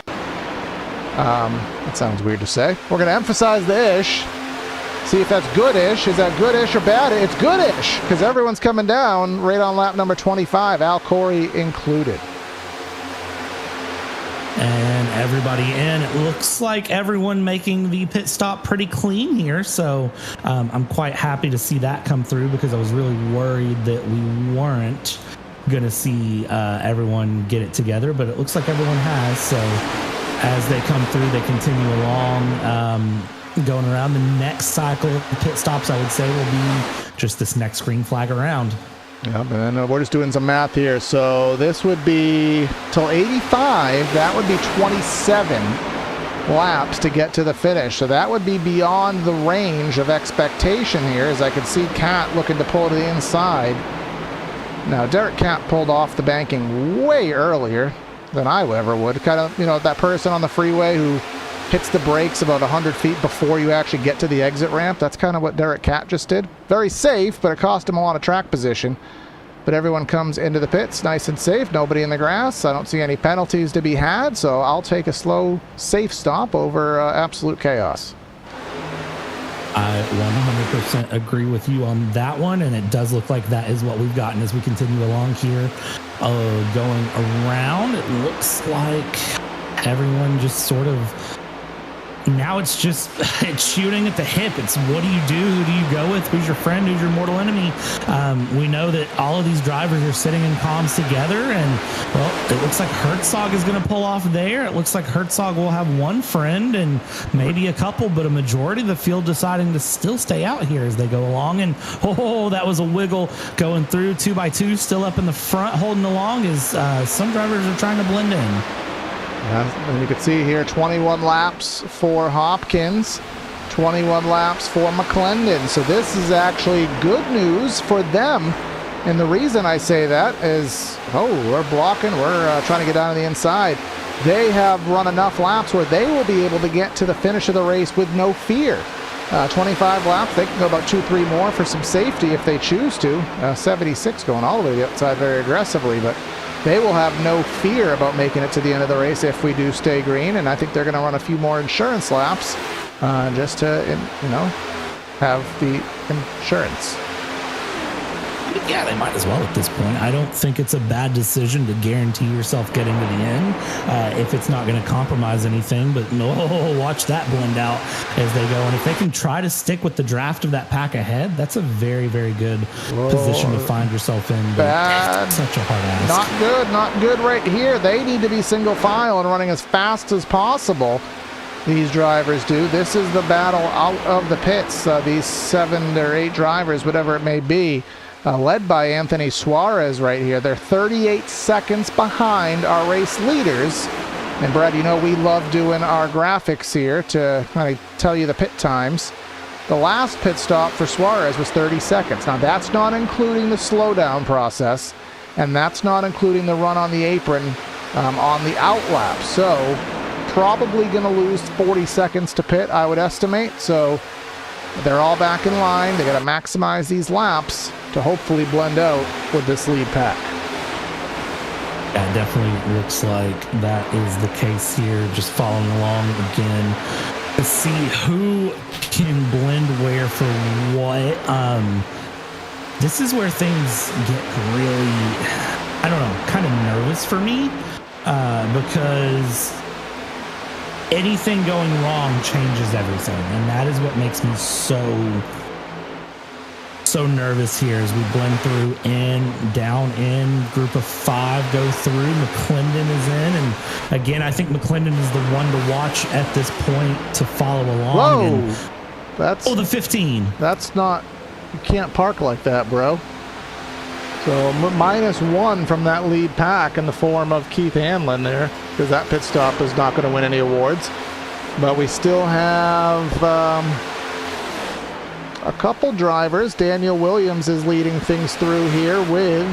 That sounds weird to say. We're going to emphasize the ish. See if that's good-ish. Is that good-ish or bad? It's good-ish, because everyone's coming down right on lap number 25, Al Corey included. And everybody in. It looks like everyone making the pit stop pretty clean here, so I'm quite happy to see that come through, because I was really worried that we weren't going to see everyone get it together, but it looks like everyone has. So as they come through, they continue along. Going around the next cycle of pit stops, I would say, will be just this next green flag around. Yep, and then we're just doing some math here. So this would be till 85. That would be 27 laps to get to the finish. So that would be beyond the range of expectation here, as I can see Cat looking to pull to the inside. Now, Derek Cat pulled off the banking way earlier than I ever would. Kind of, that person on the freeway who hits the brakes about 100 feet before you actually get to the exit ramp. That's kind of what Derek Catt just did. Very safe, but it cost him a lot of track position. But everyone comes into the pits nice and safe. Nobody in the grass. I don't see any penalties to be had, so I'll take a slow, safe stop over absolute chaos. I 100% agree with you on that one, and it does look like that is what we've gotten as we continue along here. Going around, it looks like everyone just sort of... Now it's shooting at the hip. It's what do you do? Who do you go with? Who's your friend? Who's your mortal enemy? We know that all of these drivers are sitting in comms together, and well, it looks like Herzog is going to pull off there. It looks like Herzog will have one friend and maybe a couple, but a majority of the field deciding to still stay out here as they go along. And that was a wiggle going through 2x2, still up in the front, holding along as some drivers are trying to blend in. And you can see here 21 laps for Hopkins, 21 laps for McClendon. So this is actually good news for them. And the reason I say that is, we're blocking. We're trying to get down to the inside. They have run enough laps where they will be able to get to the finish of the race with no fear. 25 laps, they can go about 2-3 more for some safety if they choose to. 76 going all the way to the outside very aggressively, but they will have no fear about making it to the end of the race if we do stay green, and I think they're going to run a few more insurance laps just to, have the insurance. Yeah, they might as well at this point. I don't think it's a bad decision to guarantee yourself getting to the end if it's not going to compromise anything. But watch that blend out as they go. And if they can try to stick with the draft of that pack ahead, that's a very, very good position to find yourself in. But bad. Such a hard ask. Not good right here. They need to be single file and running as fast as possible. These drivers do. This is the battle out of the pits. These 7 or 8 drivers, whatever it may be. Led by Anthony Suarez right here. They're 38 seconds behind our race leaders. And Brad, we love doing our graphics here to kind of tell you the pit times. The last pit stop for Suarez was 30 seconds. Now that's not including the slowdown process, and that's not including the run on the apron on the outlap. So probably going to lose 40 seconds to pit, I would estimate. So they're all back in line. They got to maximize these laps to hopefully blend out with this lead pack. Yeah, it definitely looks like that is the case here. Just following along again to see who can blend where for what. This is where things get really, kind of nervous for me because anything going wrong changes everything, and that is what makes me so nervous here as we blend through in, down, in, group of 5 go through. McClendon is in, and again, I think McClendon is the one to watch at this point to follow along. Whoa! That's the 15. That's not, you can't park like that, bro. So -1 from that lead pack in the form of Keith Hanlon there, because that pit stop is not going to win any awards. But we still have a couple drivers. Daniel Williams is leading things through here with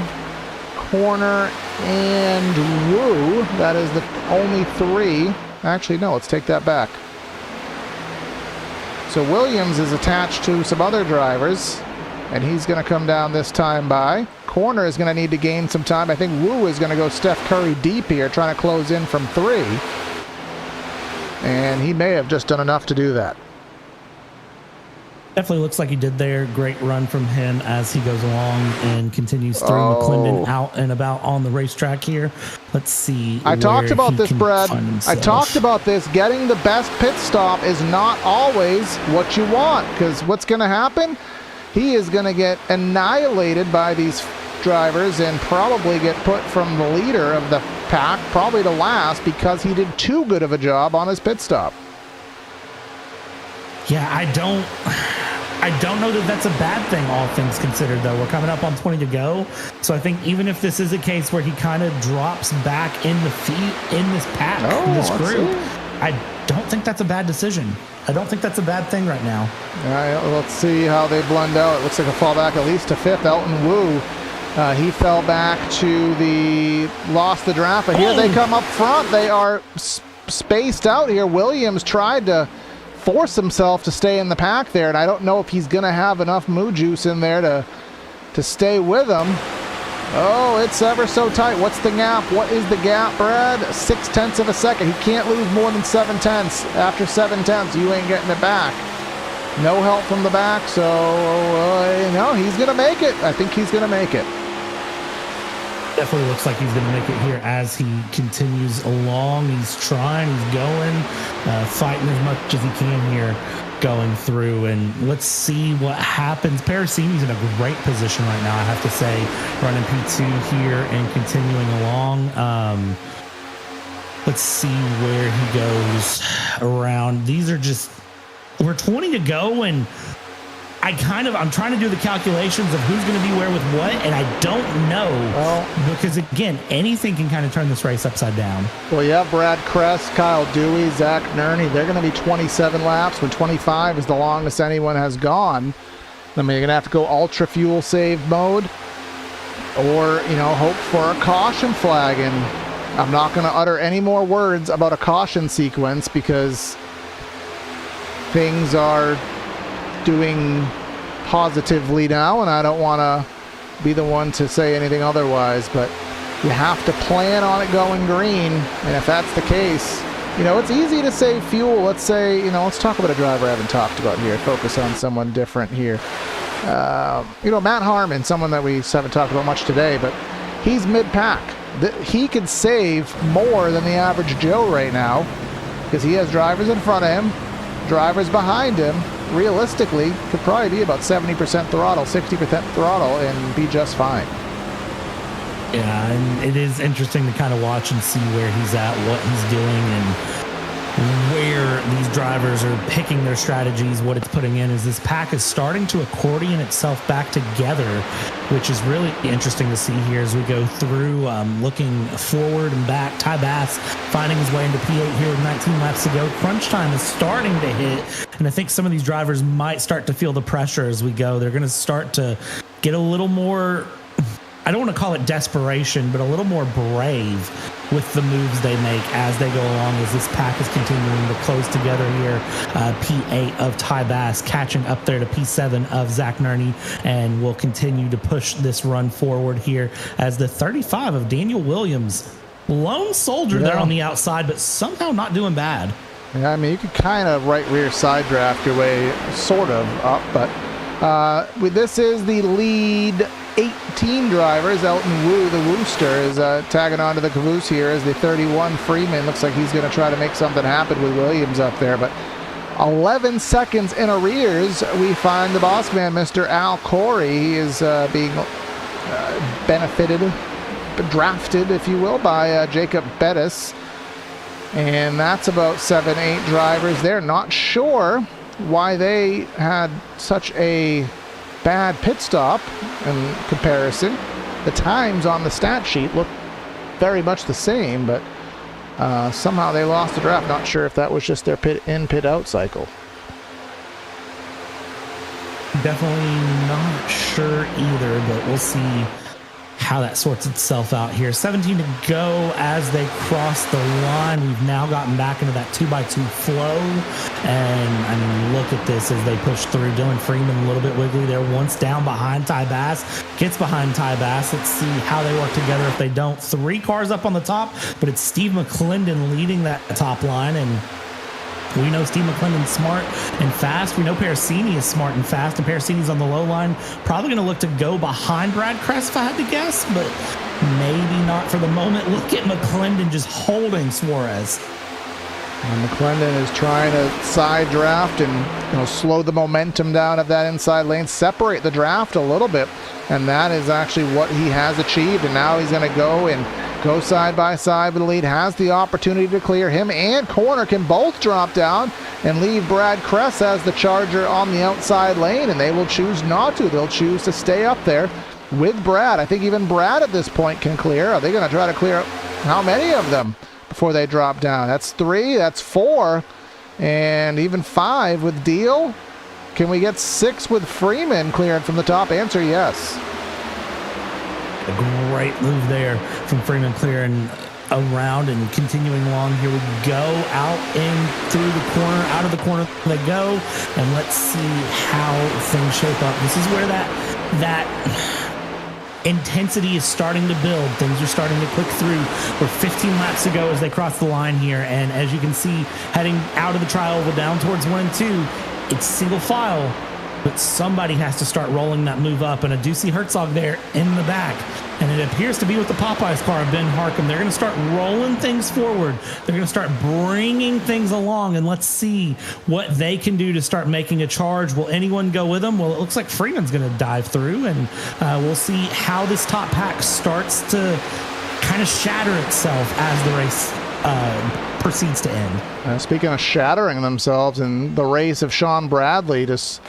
Corner and Wu. That is the only 3. Actually, no, let's take that back. So Williams is attached to some other drivers, and he's going to come down this time by. Corner is going to need to gain some time. I think Wu is going to go Steph Curry deep here, trying to close in from 3. And he may have just done enough to do that. Definitely looks like he did there. Great run from him as he goes along and continues through. McClendon out and about on the racetrack here. Let's see. I talked about this, Brad. I talked about this. Getting the best pit stop is not always what you want, because what's going to happen? He is going to get annihilated by these drivers and probably get put from the leader of the pack, probably to last, because he did too good of a job on his pit stop. Yeah, I don't know that that's a bad thing, all things considered, though. We're coming up on 20 to go. So I think even if this is a case where he kind of drops back in the feet in this pack, this group, I don't think that's a bad decision. I don't think that's a bad thing right now. All right, let's see how they blend out. It looks like a fall back at least to 5th. Elton Wu, he fell back to lost the draft. But here they come up front. They are spaced out here. Williams tried to force himself to stay in the pack there, and I don't know if he's going to have enough moo juice in there to stay with him. Oh, it's ever so tight. What's the gap? What is the gap, Brad? 0.6 of a second. He can't lose more than 0.7. After 0.7, you ain't getting it back. No help from the back, so no, he's going to make it. I think he's going to make it. Definitely looks like he's going to make it here as he continues along. He's trying, he's going, fighting as much as he can here, going through, and let's see what happens. Parasini's in a great position right now, I have to say, running P2 here and continuing along. Let's see where he goes around. These are just, we're 20 to go, and I'm trying to do the calculations of who's going to be where with what, and I don't know, because again, anything can kind of turn this race upside down. Well, you have Brad Kress, Kyle Dewey, Zach Nerney. They're going to be 27 laps when 25 is the longest anyone has gone. I mean, you're going to have to go ultra fuel save mode, or hope for a caution flag. And I'm not going to utter any more words about a caution sequence because things are doing positively now, and I don't want to be the one to say anything otherwise, but you have to plan on it going green. And if that's the case, it's easy to save fuel. Let's say, let's talk about a driver I haven't talked about here. Focus on someone different here. Matt Harmon, someone that we haven't talked about much today, but he's mid-pack. He could save more than the average Joe right now because he has drivers in front of him, drivers behind him. Realistically, could probably be about 70% throttle, 60% throttle, and be just fine. Yeah, and it is interesting to kind of watch and see where he's at, what he's doing, and where these drivers are picking their strategies, what it's putting in. Is this pack is starting to accordion itself back together, which is really interesting to see here as we go through, looking forward and back. Ty Bass finding his way into P8 here with 19 laps to go. Crunch time is starting to hit, and I think some of these drivers might start to feel the pressure as we go. They're going to start to get a little more, I don't want to call it desperation, but a little more brave with the moves they make as they go along, as this pack is continuing to close together here. P8 of Ty Bass catching up there to P7 of Zach Nerney, and will continue to push this run forward here as the 35 of Daniel Williams, lone soldier there on the outside, but somehow not doing bad. Yeah, I mean, you could kind of right rear side draft your way sort of up, but this is the lead 18 drivers. Elton Wu, the Wooster, is tagging onto the caboose here as the 31 Freeman. Looks like he's going to try to make something happen with Williams up there, but 11 seconds in arrears, we find the boss man, Mr. Al Corey. He is being drafted, if you will, by Jacob Bettis. And that's about 7-8 drivers. They're not sure why they had such a bad pit stop in comparison. The times on the stat sheet look very much the same, but somehow they lost the draft. Not sure if that was just their pit in, pit out cycle. Definitely not sure either, but we'll see how that sorts itself out here. 17 to go as they cross the line. We've now gotten back into that 2x2 flow, and I mean, look at this as they push through. Dylan Freeman a little bit wiggly there, once down behind Ty Bass, gets behind Ty Bass. Let's see how they work together if they don't. 3 cars up on the top, but it's Steve McClendon leading that top line, and we know Steve McClendon's smart and fast. We know Parasini is smart and fast, and Parasini's on the low line. Probably going to look to go behind Brad Kress, if I had to guess, but maybe not for the moment. Look at McClendon just holding Suarez. And McClendon is trying to side draft and slow the momentum down of that inside lane, separate the draft a little bit, and that is actually what he has achieved. And now he's going to go side by side with the lead, has the opportunity to clear. Him and Corner can both drop down and leave Brad Kress as the charger on the outside lane, and they will choose not to. They'll choose to stay up there with Brad. I think even Brad at this point can clear. Are they going to try to clear how many of them before they drop down? That's 3, that's 4, and even 5 with Deal. Can we get 6 with Freeman clearing from the top? Answer yes. A great move there from Freeman clearing around and continuing along. Here we go, out in through the corner, out of the corner they go, and let's see how things shape up. This is where that intensity is starting to build. Things are starting to click through. We're 15 laps to go as they cross the line here, and as you can see, heading out of the tri-oval down towards 1 and 2, it's single file, but somebody has to start rolling that move up, and I do see Herzog there in the back. And it appears to be with the Popeyes car of Ben Harkham. They're going to start rolling things forward. They're going to start bringing things along, and let's see what they can do to start making a charge. Will anyone go with them? Well, it looks like Freeman's going to dive through, and we'll see how this top pack starts to kind of shatter itself as the race proceeds to end. Speaking of shattering themselves, in the race of Sean Bradley, just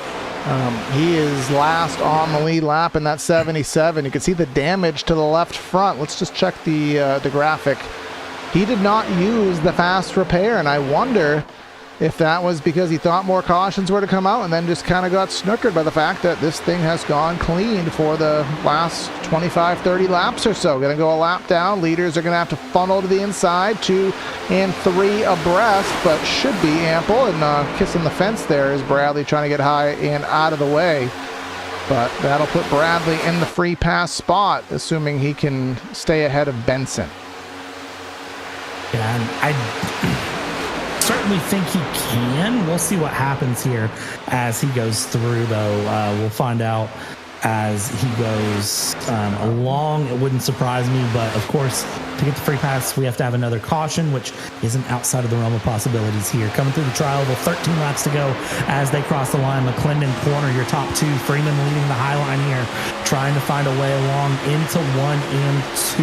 he is last on the lead lap in that 77. You can see the damage to the left front. Let's just check the graphic. He did not use the fast repair, and I wonder if that was because he thought more cautions were to come out and then just kind of got snookered by the fact that this thing has gone clean for the last 25, 30 laps or so. Going to go a lap down. Leaders are going to have to funnel to the inside, 2 and 3 abreast, but should be ample. And kissing the fence there is Bradley trying to get high and out of the way. But that'll put Bradley in the free pass spot, assuming he can stay ahead of Benson. Yeah, and I certainly think he can. We'll see what happens here as he goes through, though. We'll find out as he goes along. It wouldn't surprise me, but of course, to get the free pass, we have to have another caution, which isn't outside of the realm of possibilities here. Coming through the trial, 13 laps to go as they cross the line. McClendon corner, your top 2. Freeman leading the high line here, trying to find a way along into 1 and 2.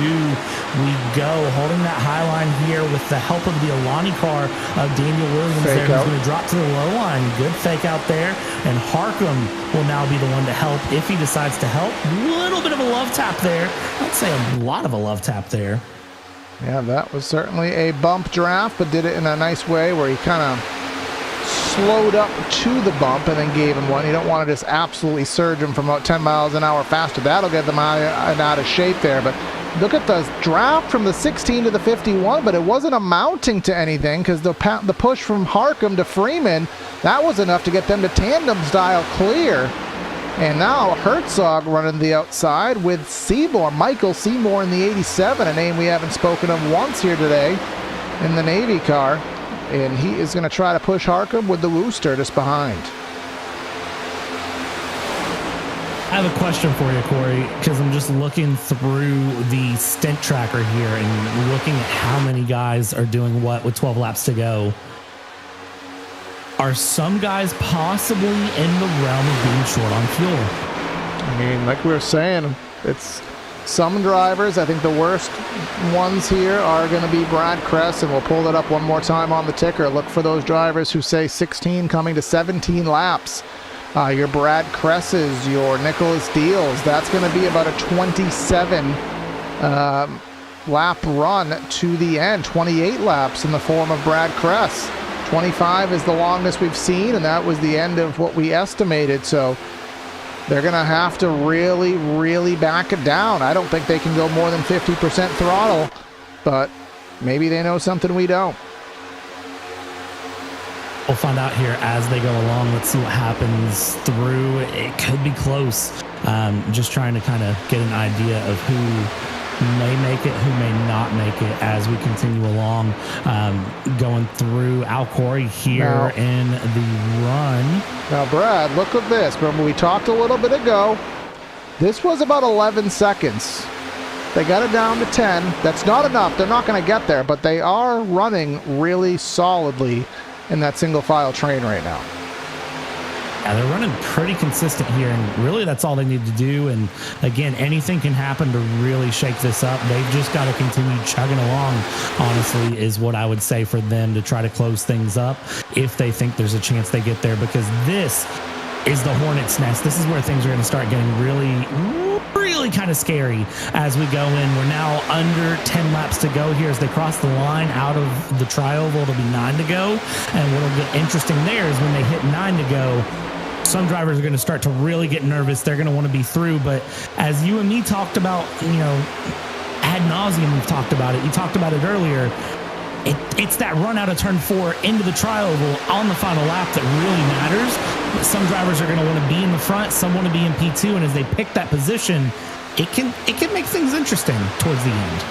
We go, holding that high line here with the help of the Alani car of Daniel Williams there. He's going to drop to the low line. Good fake out there. And Harkham will now be the one to help if he decides to help. A little bit of a love tap there. I'd say a lot of a love tap there. Yeah, that was certainly a bump draft, but did it in a nice way where he kind of slowed up to the bump and then gave him one. You don't want to just absolutely surge him from about 10 miles an hour faster. That'll get them out of shape there. But look at the draft from the 16 to the 51, but it wasn't amounting to anything because the push from Harkham to Freeman, that was enough to get them to tandem style clear. And now Herzog running the outside with Seymour, Michael Seymour in the 87, a name we haven't spoken of once here today in the Navy car. And he is going to try to push Harkham with the Wooster just behind. I have a question for you, Corey, because I'm just looking through the stint tracker here and looking at how many guys are doing what with 12 laps to go. Are some guys possibly in the realm of being short on fuel? I mean, like we were saying, it's some drivers. I think the worst ones here are going to be Brad Kress, and we'll pull that up one more time on the ticker. Look for those drivers who say 16 coming to 17 laps. Your Brad Kresses, your Nichols Deals, that's going to be about a 27 lap run to the end. 28 laps in the form of Brad Kress. 25 is the longest we've seen, and that was the end of what we estimated. So they're going to have to really, really back it down. I don't think they can go more than 50% throttle, but maybe they know something we don't. We'll find out here as they go along. Let's see what happens through. It could be close. Just trying to kind of get an idea of who may make it, who may not make it as we continue along. Going through Al Corey here now, in the run. Now, Brad, look at this. Remember, we talked a little bit ago. This was about 11 seconds. They got it down to 10. That's not enough. They're not going to get there, but they are running really solidly in that single file train right now. Yeah, they're running pretty consistent here, and really that's all they need to do. And again, anything can happen to really shake this up. They've just got to continue chugging along, honestly, is what I would say for them to try to close things up if they think there's a chance they get there, because this is the hornet's nest. This is where things are going to start getting really kind of scary as we go in. We're now under 10 laps to go here as they cross the line out of the tri-oval. It'll be 9 to go, and what'll get interesting there is when they hit 9 to go, some drivers are going to start to really get nervous. They're going to want to be through. But as you and me talked about, ad nauseum we've talked about it. You talked about it earlier. It's that run out of turn 4 into the tri-oval on the final lap that really matters. Some drivers are going to want to be in the front, some want to be in P2, and as they pick that position, it can make things interesting towards the end.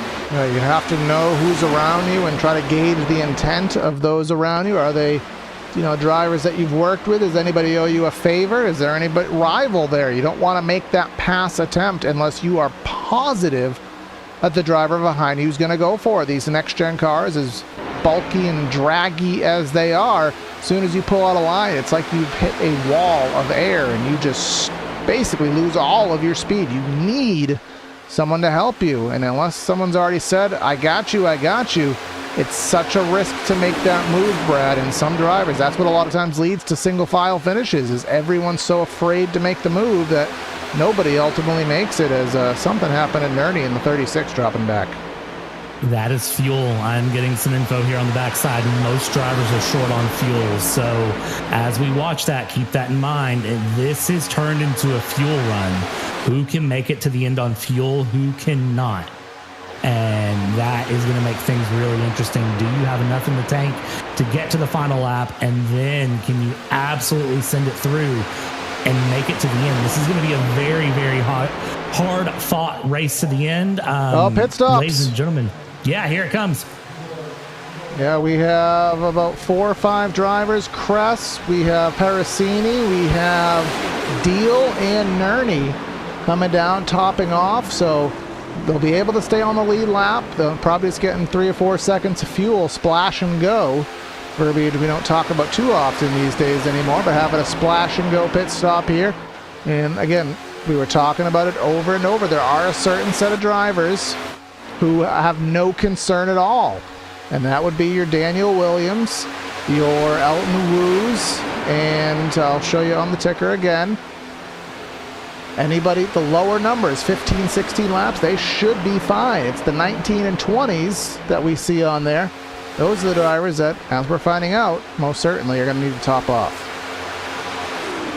You have to know who's around you and try to gauge the intent of those around you. Are they, drivers that you've worked with? Does anybody owe you a favor? Is there anybody rival there? You don't want to make that pass attempt unless you are positive that the driver behind you is going to go for it. These next-gen cars, as bulky and draggy as they are, as soon as you pull out a line, it's like you've hit a wall of air and you just basically lose all of your speed. You need someone to help you, and unless someone's already said, I got you, it's such a risk to make that move, Brad. And some drivers, that's what a lot of times leads to single file finishes, is everyone's so afraid to make the move that nobody ultimately makes it, as something happened in Nerney in the 36 dropping back. That is fuel. I'm getting some info here on the backside. Most drivers are short on fuel. So as we watch that, keep that in mind. And this is turned into a fuel run. Who can make it to the end on fuel? Who cannot? And that is going to make things really interesting. Do you have enough in the tank to get to the final lap? And then can you absolutely send it through and make it to the end? This is going to be a very, very hard fought race to the end. Pit stops. Ladies and gentlemen. Yeah, here it comes. Yeah, we have about 4 or 5 drivers. Kress, we have Parasini, we have Deal and Nerney coming down, topping off. So they'll be able to stay on the lead lap. They'll probably just getting 3 or 4 seconds of fuel, splash and go. Verbiage we don't talk about too often these days anymore, but having a splash and go pit stop here. And again, we were talking about it over and over. There are a certain set of drivers who have no concern at all. And that would be your Daniel Williams, your Elton Woos, and I'll show you on the ticker again. Anybody, the lower numbers, 15, 16 laps, they should be fine. It's the 19 and 20s that we see on there. Those are the drivers that, as we're finding out, most certainly are going to need to top off.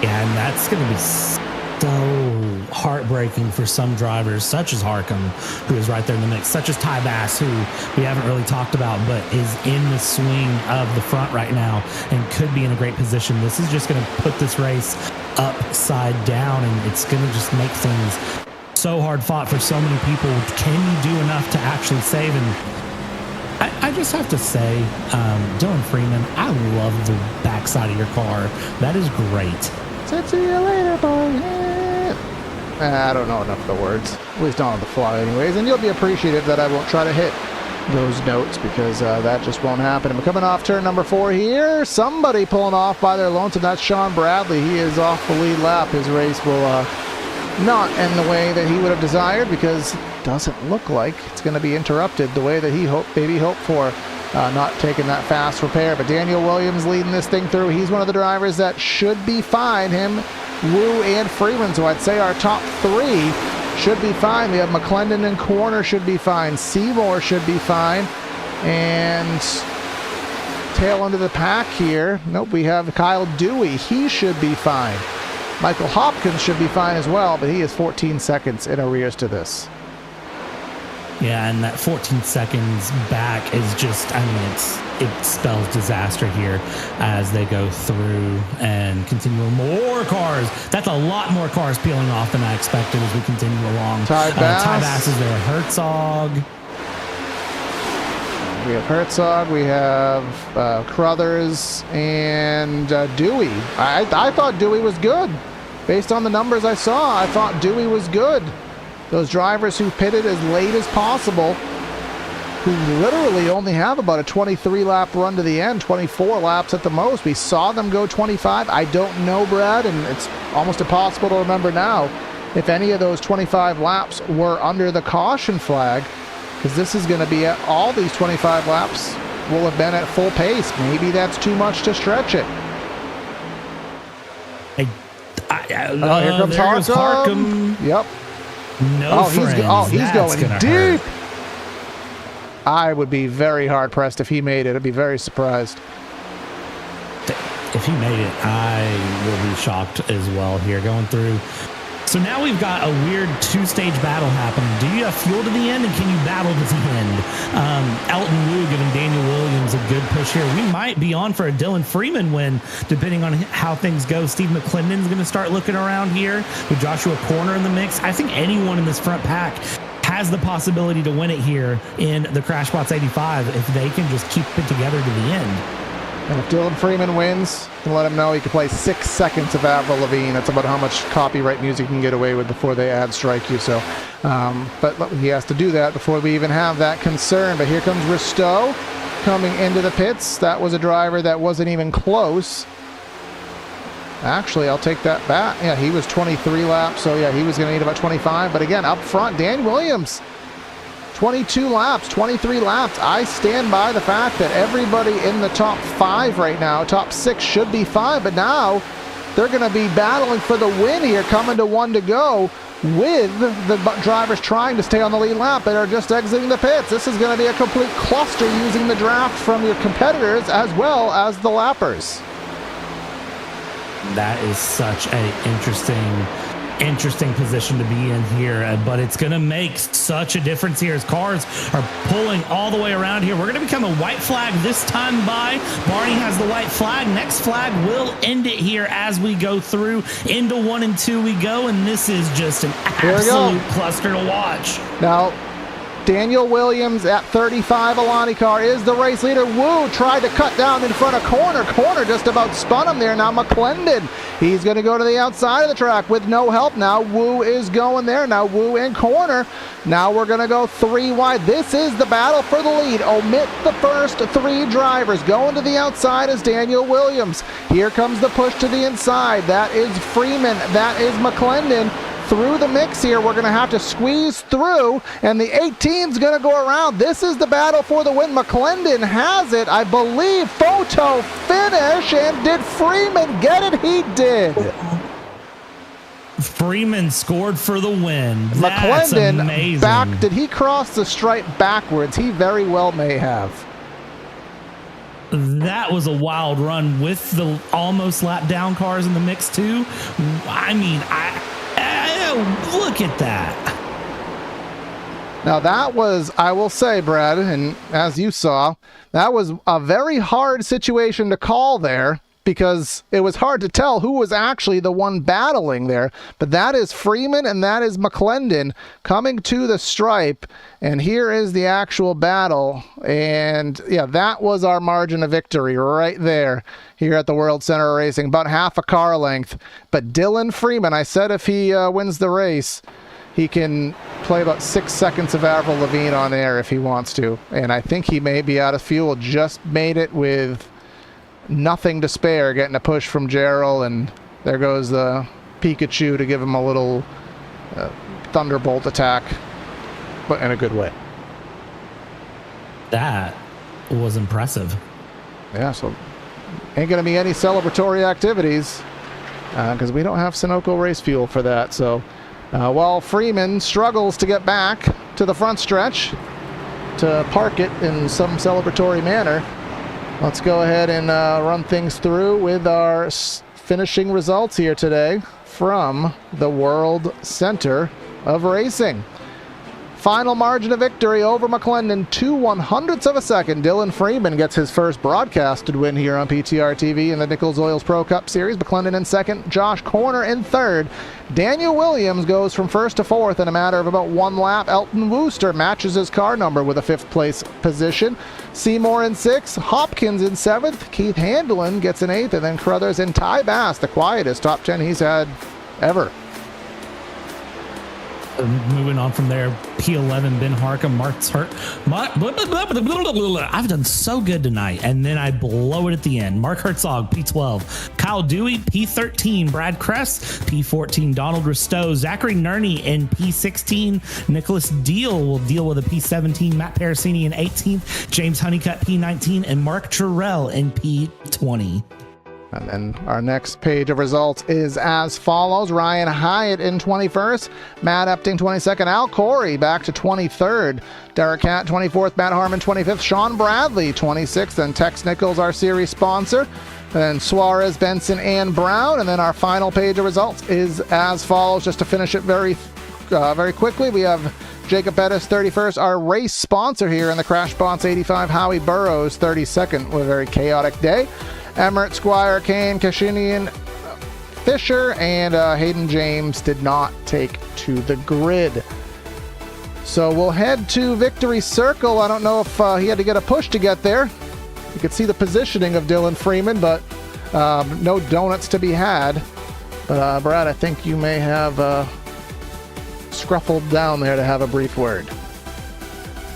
Yeah, and that's going to be so heartbreaking for some drivers, such as Harcum, who is right there in the mix, such as Ty Bass, who we haven't really talked about, but is in the swing of the front right now and could be in a great position. This is just going to put this race upside down, and it's going to just make things so hard fought for so many people. Can you do enough to actually save? And I just have to say, Dylan Freeman, I love the backside of your car. That is great. See you later, boy. I don't know enough of the words, at least not on the fly anyways, and you'll be appreciative that I won't try to hit those notes because that just won't happen. And we're coming off turn number 4 here. Somebody pulling off by their lonesome. That's Sean Bradley. He is off the lead lap. His race will not end the way that he would have desired because it doesn't look like it's going to be interrupted the way that he maybe hoped for. Not taking that fast repair, but Daniel Williams leading this thing through. He's one of the drivers that should be fine. Him, Wu, and Freeman, so I'd say our top 3 should be fine. We have McClendon and Corner should be fine. Seymour should be fine. And tail end of the pack here. Nope, we have Kyle Dewey. He should be fine. Michael Hopkins should be fine as well, but he is 14 seconds in arrears to this. Yeah, and that 14 seconds back is just, it spells disaster here as they go through and continue with more cars. That's a lot more cars peeling off than I expected as we continue along. Ty Bass is there. Herzog. We have Herzog, we have Crothers, and Dewey. I thought Dewey was good. Based on the numbers I saw, I thought Dewey was good. Those drivers who pitted as late as possible, who literally only have about a 23-lap run to the end, 24 laps at the most. We saw them go 25. I don't know, Brad, and it's almost impossible to remember now if any of those 25 laps were under the caution flag, because this is going to be at all these 25 laps will have been at full pace. Maybe that's too much to stretch it. Here comes Harcum. Yep. No friends. He's going deep. I would be very hard pressed if he made it. I'd be very surprised. If he made it, I will be shocked as well here. Going through So now we've got a weird two-stage battle happening. Do you have fuel to the end, and can you battle to the end? Elton Wu giving Daniel Williams a good push here. We might be on for a Dylan Freeman win, depending on how things go. Steve McClendon's going to start looking around here with Joshua Corner in the mix. I think anyone in this front pack has the possibility to win it here in the Crashbots 85 if they can just keep it together to the end. And if Dylan Freeman wins, you can let him know he can play 6 seconds of Avril Lavigne. That's about how much copyright music you can get away with before they ad strike you. So, but he has to do that before we even have that concern. But here comes Risto coming into the pits. That was a driver that wasn't even close. Actually, I'll take that back. Yeah, he was 23 laps, so yeah, he was going to need about 25. But again, up front, Dan Williams, 22 laps, 23 laps. I stand by the fact that everybody in the top 5 right now, top 6 should be fine, but now they're going to be battling for the win here, coming to 1 to go, with the drivers trying to stay on the lead lap that are just exiting the pits. This is going to be a complete cluster using the draft from your competitors as well as the lappers. That is such a interesting position to be in here, but it's going to make such a difference here as cars are pulling all the way around here. We're going to become a white flag this time by. Barney has the white flag. Next flag will end it here as we go through. Into 1 and 2 we go, and this is just an absolute cluster to watch. Now, Daniel Williams at 35, Alani car, is the race leader. Wu tried to cut down in front of Corner. Corner just about spun him there. Now McClendon, he's going to go to the outside of the track with no help. Now Wu is going there. Now Wu and Corner. Now we're going to go 3 wide. This is the battle for the lead. Omit the first 3 drivers. Going to the outside is Daniel Williams. Here comes the push to the inside. That is Freeman. That is McClendon. Through the mix here, we're going to have to squeeze through, and the 18's going to go around. This is the battle for the win. McClendon has it, I believe. Photo finish, and did Freeman get it? He did. Freeman scored for the win. That's amazing. McClendon did he cross the stripe backwards? He very well may have. That was a wild run with the almost lap down cars in the mix too. I mean, look at that. Now that was, I will say, Brad, and as you saw, that was a very hard situation to call there because it was hard to tell who was actually the one battling there. But that is Freeman and that is McClendon coming to the stripe. And here is the actual battle. And yeah, that was our margin of victory right there here at the World Center of Racing. About half a car length. But Dylan Freeman, I said if he wins the race, he can play about 6 seconds of Avril Lavigne on air if he wants to. And I think he may be out of fuel. Just made it with nothing to spare, getting a push from Gerald, and there goes the Pikachu to give him a little thunderbolt attack, but in a good way. That was impressive. Yeah, so ain't going to be any celebratory activities because we don't have Sunoco race fuel for that. So while Freeman struggles to get back to the front stretch to park it in some celebratory manner, let's go ahead and run things through with our finishing results here today from the World Center of Racing. Final margin of victory over McClendon, 2/100ths of a second. Dylan Freeman gets his first broadcasted win here on PTR TV in the Nichols Oils Pro Cup Series. McClendon in second, Josh Corner in third. Daniel Williams goes from first to fourth in a matter of about 1 lap. Elton Wooster matches his car number with a 5th place position. Seymour in 6th, Hopkins in 7th, Keith Handelin gets an 8th, and then Carruthers and Ty Bass, the quietest top 10 he's had ever. Moving on from there, P11, Ben Harcum, Mark's hurt. I've done so good tonight, and then I blow it at the end. Mark Herzog, P12. Kyle Dewey, P13. Brad Kress, P14. Donald Risto. Zachary Nerney in P16. Nicholas Deal will deal with a P17. Matt Parasini in 18th. James Honeycutt, P19. And Mark Terrell in P20. And then our next page of results is as follows. Ryan Hyatt in 21st, Matt Epting 22nd, Al Corey back to 23rd, Derek Hatt 24th, Matt Harmon 25th, Sean Bradley 26th, and Tex Nichols, our series sponsor, Then Suarez, Benson, and Brown. And then our final page of results is as follows. Just to finish it very quickly, we have Jacob Pettis, 31st, our race sponsor here in the Crash Bots 85. Howie Burrows, 32nd, with a very chaotic day. Emmert, Squire, Kane, Kashinian, Fisher, and Hayden James did not take to the grid. So we'll head to Victory Circle. I don't know if he had to get a push to get there. You could see the positioning of Dylan Freeman, but no donuts to be had. But Brad, I think you may have scruffled down there to have a brief word.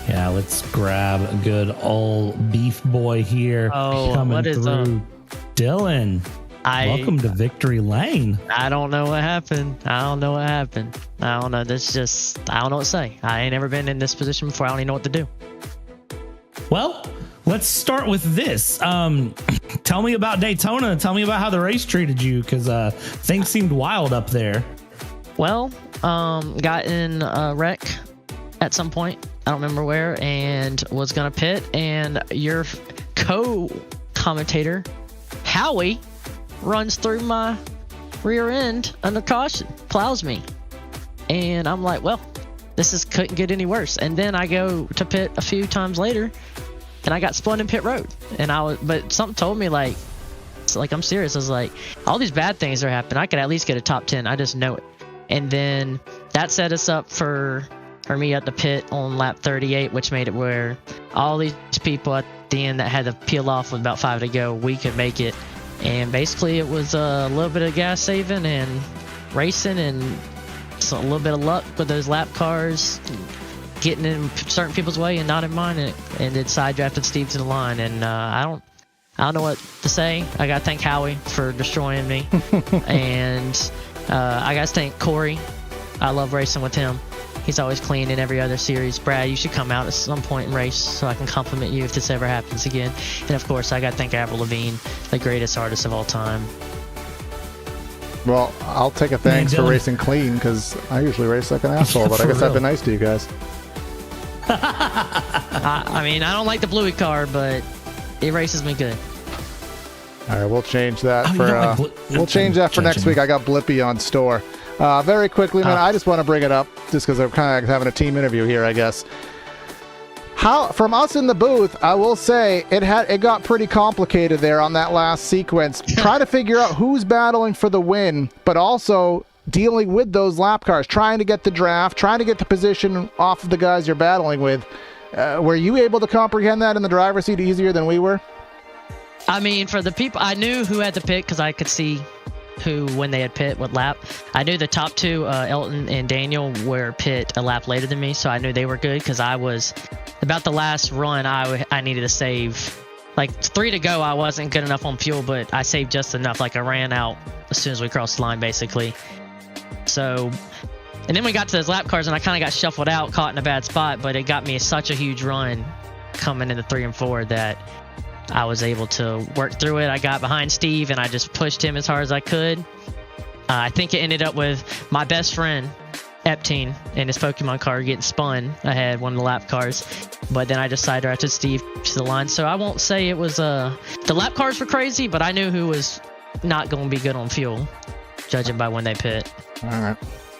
Yeah, let's grab a good old beef boy here. Coming what is through. Dylan, welcome to Victory Lane. I don't know what happened. I don't know. This just, I don't know what to say. I ain't ever been in this position before. I don't even know what to do. Well, let's start with this. Tell me about Daytona. Tell me about how the race treated you, because things seemed wild up there. Well, got in a wreck at some point. I don't remember where, and was going to pit. And your co-commentator, Howie, runs through my rear end under caution, plows me. And I'm like, well, this couldn't get any worse. And then I go to pit a few times later, and I got spun in pit road. But something told me, like, I'm serious. I was like, all these bad things are happening. I could at least get a top 10. I just know it. And then that set us up for me at the pit on lap 38, which made it where all these people at the end that had to peel off with about 5 to go, we could make it. And basically it was a little bit of gas saving and racing and a little bit of luck with those lap cars, getting in certain people's way and not in mine, and it side drafted Steve to the line. And I don't know what to say. I gotta thank Howie for destroying me. And I gotta thank Corey. I love racing with him. He's always clean in every other series. Brad, you should come out at some point and race so I can compliment you if this ever happens again. And of course, I got to thank Avril Lavigne, the greatest artist of all time. Well, I'll take a thanks for racing clean, because I usually race like an asshole, but I guess I've been nice to you guys. I mean, I don't like the Bluey car, but it races me good. All right, we'll change that for next week. I got Blippi on store. Very quickly, man, I just want to bring it up just because I'm kind of having a team interview here, I guess. From us in the booth, I will say it got pretty complicated there on that last sequence. Trying to figure out who's battling for the win, but also dealing with those lap cars, trying to get the draft, trying to get the position off of the guys you're battling with. Were you able to comprehend that in the driver's seat easier than we were? I mean, for the people, I knew who had to pit because I could see who, when they had pit, what lap. I knew the top two, Elton and Daniel, were pit a lap later than me, so I knew they were good because I was about the last run. I needed to save, like 3 to go. I wasn't good enough on fuel, but I saved just enough. Like I ran out as soon as we crossed the line, basically. So, and then we got to those lap cars, and I kind of got shuffled out, caught in a bad spot, but it got me such a huge run coming into 3 and 4 that I was able to work through it. I got behind Steve and I just pushed him as hard as I could. I think it ended up with my best friend, Eptine, and his Pokemon car getting spun. I had one of the lap cars, but then I just side drafted Steve to the line. So I won't say it was the lap cars were crazy, but I knew who was not going to be good on fuel, judging by when they pit. All right.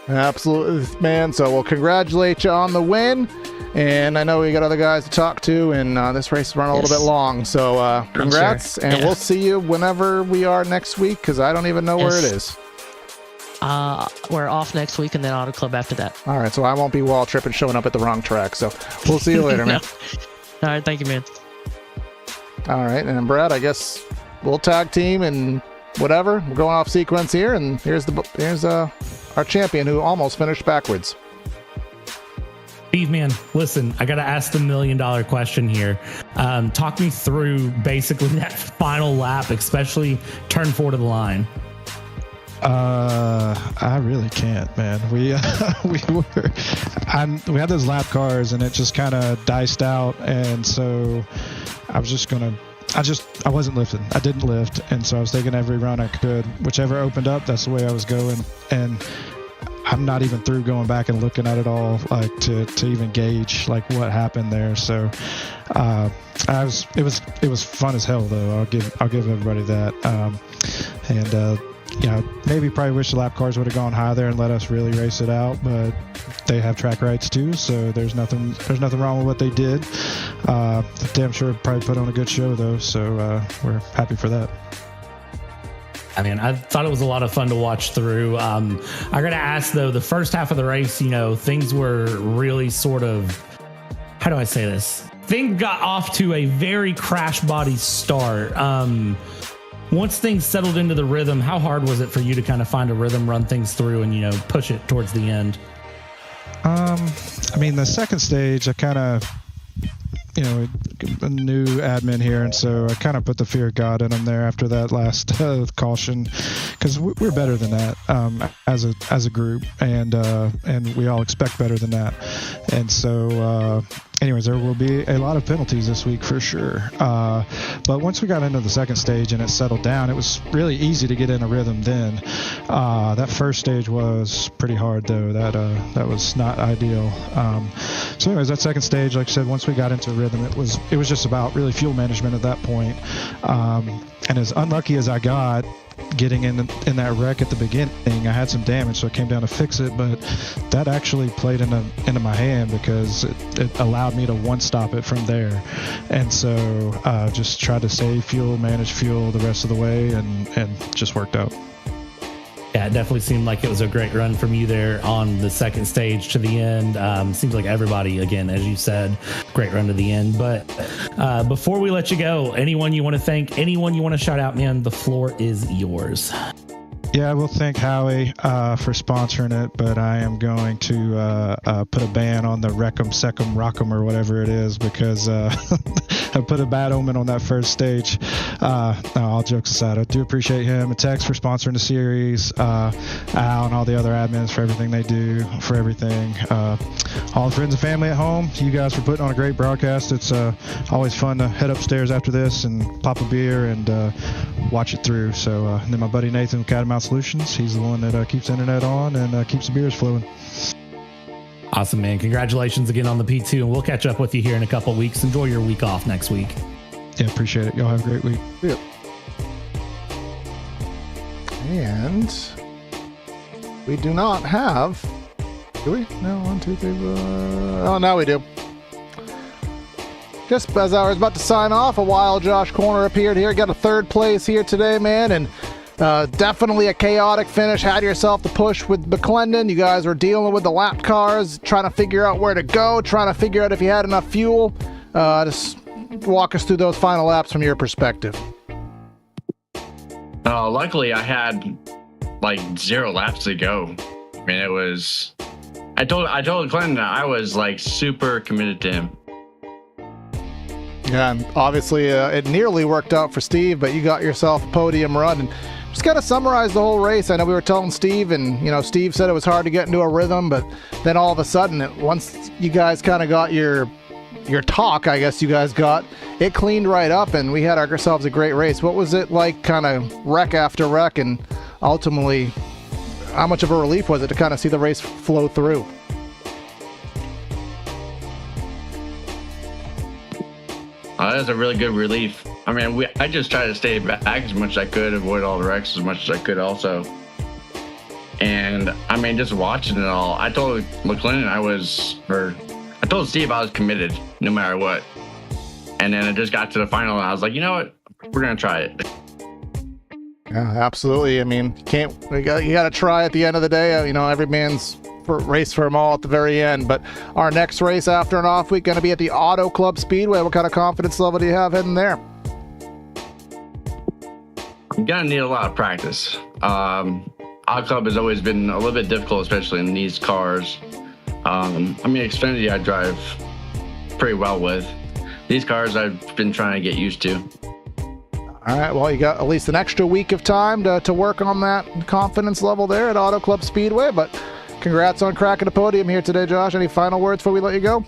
Absolutely, man. So we'll congratulate you on the win. And I know we got other guys to talk to, and this race is running a little bit long. So congrats, sure. And we'll see you whenever we are next week, because I don't even know where it is. We're off next week, and then Auto Club after that. All right, so I won't be wall tripping, showing up at the wrong track. So we'll see you later, man. All right, thank you, man. All right, and Brad, I guess we'll tag team and whatever. We're going off sequence here, and here's our champion who almost finished backwards. Steve, man, listen, I got to ask the $1 million question here. Talk me through basically that final lap, especially turn 4 to the line. I really can't, man. We had those lap cars and it just kind of diced out, and so I wasn't lifting. I didn't lift, and so I was taking every run I could. Whichever opened up, that's the way I was going. And I'm not even through going back and looking at it all, like to even gauge like what happened there. So it was fun as hell though. I'll give everybody that. Maybe probably wish the lap cars would have gone high there and let us really race it out, but they have track rights too, so there's nothing wrong with what they did. Damn sure probably put on a good show though, so we're happy for that. I mean, I thought it was a lot of fun to watch through. I gotta ask though, the first half of the race, things were really sort of, how do I say this? Things got off to a very crash body start. Once things settled into the rhythm, how hard was it for you to kind of find a rhythm, run things through, and push it towards the end? The second stage, I kind of, a new admin here, and so I kind of put the fear of God in them there after that last caution, because we're better than that as a group, and we all expect better than that, and so. Anyways, there will be a lot of penalties this week for sure. But once we got into the second stage and it settled down, it was really easy to get in a rhythm then. That first stage was pretty hard though. That was not ideal. So anyways, that second stage, like I said, once we got into a rhythm, it was just about really fuel management at that point. And as unlucky as I got, getting in that wreck at the beginning, I had some damage, so I came down to fix it, but that actually played into my hand because it allowed me to one-stop it from there. And so just tried to save fuel, manage fuel the rest of the way, and just worked out. Yeah, it definitely seemed like it was a great run from you there on the second stage to the end. Seems like everybody, again, as you said, great run to the end. But before we let you go, anyone you want to thank, anyone you want to shout out, man, the floor is yours. Yeah, we'll thank Howie for sponsoring it, but I am going to put a ban on the Wreck'em, Sec'em, Rock'em, or whatever it is, because I put a bad omen on that first stage. No, all jokes aside, I do appreciate him and Tex for sponsoring the series, Al and all the other admins for everything they do, for everything. All the friends and family at home, you guys for putting on a great broadcast. It's always fun to head upstairs after this and pop a beer and watch it through. So and then my buddy Nathan with Catamount Solutions, he's the one that keeps the internet on and keeps the beers flowing. Awesome, man. Congratulations again on the P2, and we'll catch up with you here in a couple weeks. Enjoy your week off next week. Yeah, appreciate it. Y'all have a great week. Yep. And we do not have, do we? No, 1, 2, 3. Oh, now we do. Just as I was about to sign off, a wild Josh Corner appeared here. Got a third place here today, man, and definitely a chaotic finish. Had yourself the push with McClendon. You guys were dealing with the lap cars, trying to figure out where to go, trying to figure out if you had enough fuel. Just walk us through those final laps from your perspective. Luckily, I had like 0 laps to go. I mean, it was. I told Clinton that I was like super committed to him. Yeah, and obviously it nearly worked out for Steve, but you got yourself a podium run. And just kind of summarize the whole race. I know we were telling Steve, and Steve said it was hard to get into a rhythm, but then all of a sudden, once you guys kind of got your talk, I guess you guys got, it cleaned right up, and we had ourselves a great race. What was it like, kind of wreck after wreck, and ultimately, how much of a relief was it to kind of see the race flow through? That was a really good relief. I mean, I just tried to stay back as much as I could, avoid all the wrecks as much as I could also. And I mean, just watching it all, I told McClendon I told Steve I was committed no matter what. And then it just got to the final and I was like, you know what? We're going to try it. Yeah, absolutely. I mean, you got to try at the end of the day. Every man's race for them all at the very end. But our next race after an off week going to be at the Auto Club Speedway. What kind of confidence level do you have heading there? You're going to need a lot of practice. Auto Club has always been a little bit difficult, especially in these cars. Xfinity I drive pretty well with. These cars I've been trying to get used to. All right, well, you got at least an extra week of time to work on that confidence level there at Auto Club Speedway, but congrats on cracking the podium here today, Josh. Any final words before we let you go?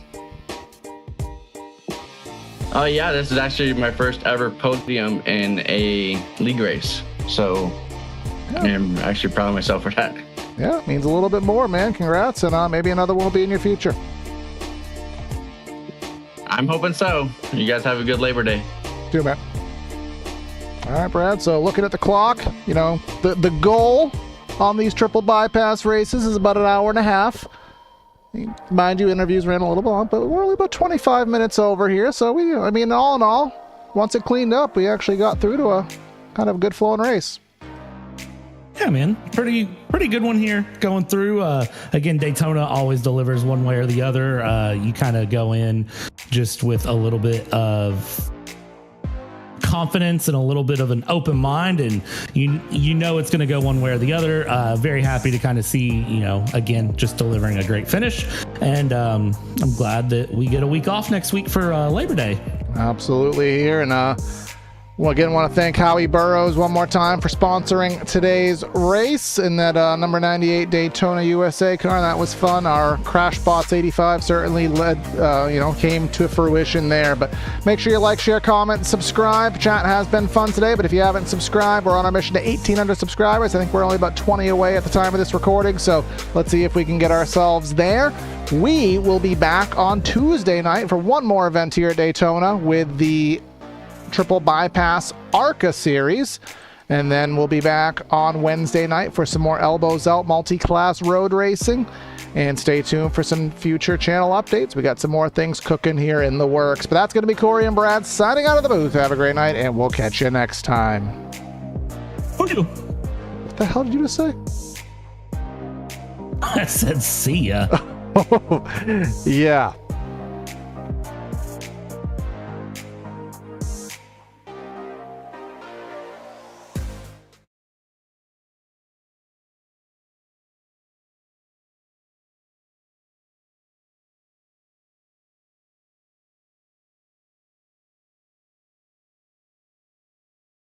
Yeah, this is actually my first ever podium in a league race, so I'm actually proud of myself for that. Yeah, it means a little bit more, man. Congrats, and maybe another one will be in your future. I'm hoping so. You guys have a good Labor Day. See you, man. All right, Brad. So looking at the clock, the goal on these triple bypass races is about an hour and a half. Mind you, interviews ran a little bit long, but we're only about 25 minutes over here. So all in all, once it cleaned up, we actually got through to a kind of good flowing race. Yeah, man, pretty good one here going through. Again, Daytona always delivers one way or the other. You kind of go in just with a little bit of confidence and a little bit of an open mind, and you know it's going to go one way or the other. Very happy to kind of see, again, just delivering a great finish, and I'm glad that we get a week off next week for Labor Day. Absolutely here, and well, again, want to thank Howie Burrows one more time for sponsoring today's race in that number 98 Daytona USA car. That was fun. Our CrashBots 85 certainly came to fruition there. But make sure you like, share, comment, and subscribe. Chat has been fun today, but if you haven't subscribed, we're on our mission to 1,800 subscribers. I think we're only about 20 away at the time of this recording, so let's see if we can get ourselves there. We will be back on Tuesday night for one more event here at Daytona with the Triple Bypass ARCA series, and then we'll be back on Wednesday night for some more elbows out multi-class road racing. And stay tuned for some future channel updates. We got some more things cooking here in the works, but that's going to be Corey and Brad signing out of the booth. Have a great night, and we'll catch you next time. What the hell did you just say? I said see ya. Yeah.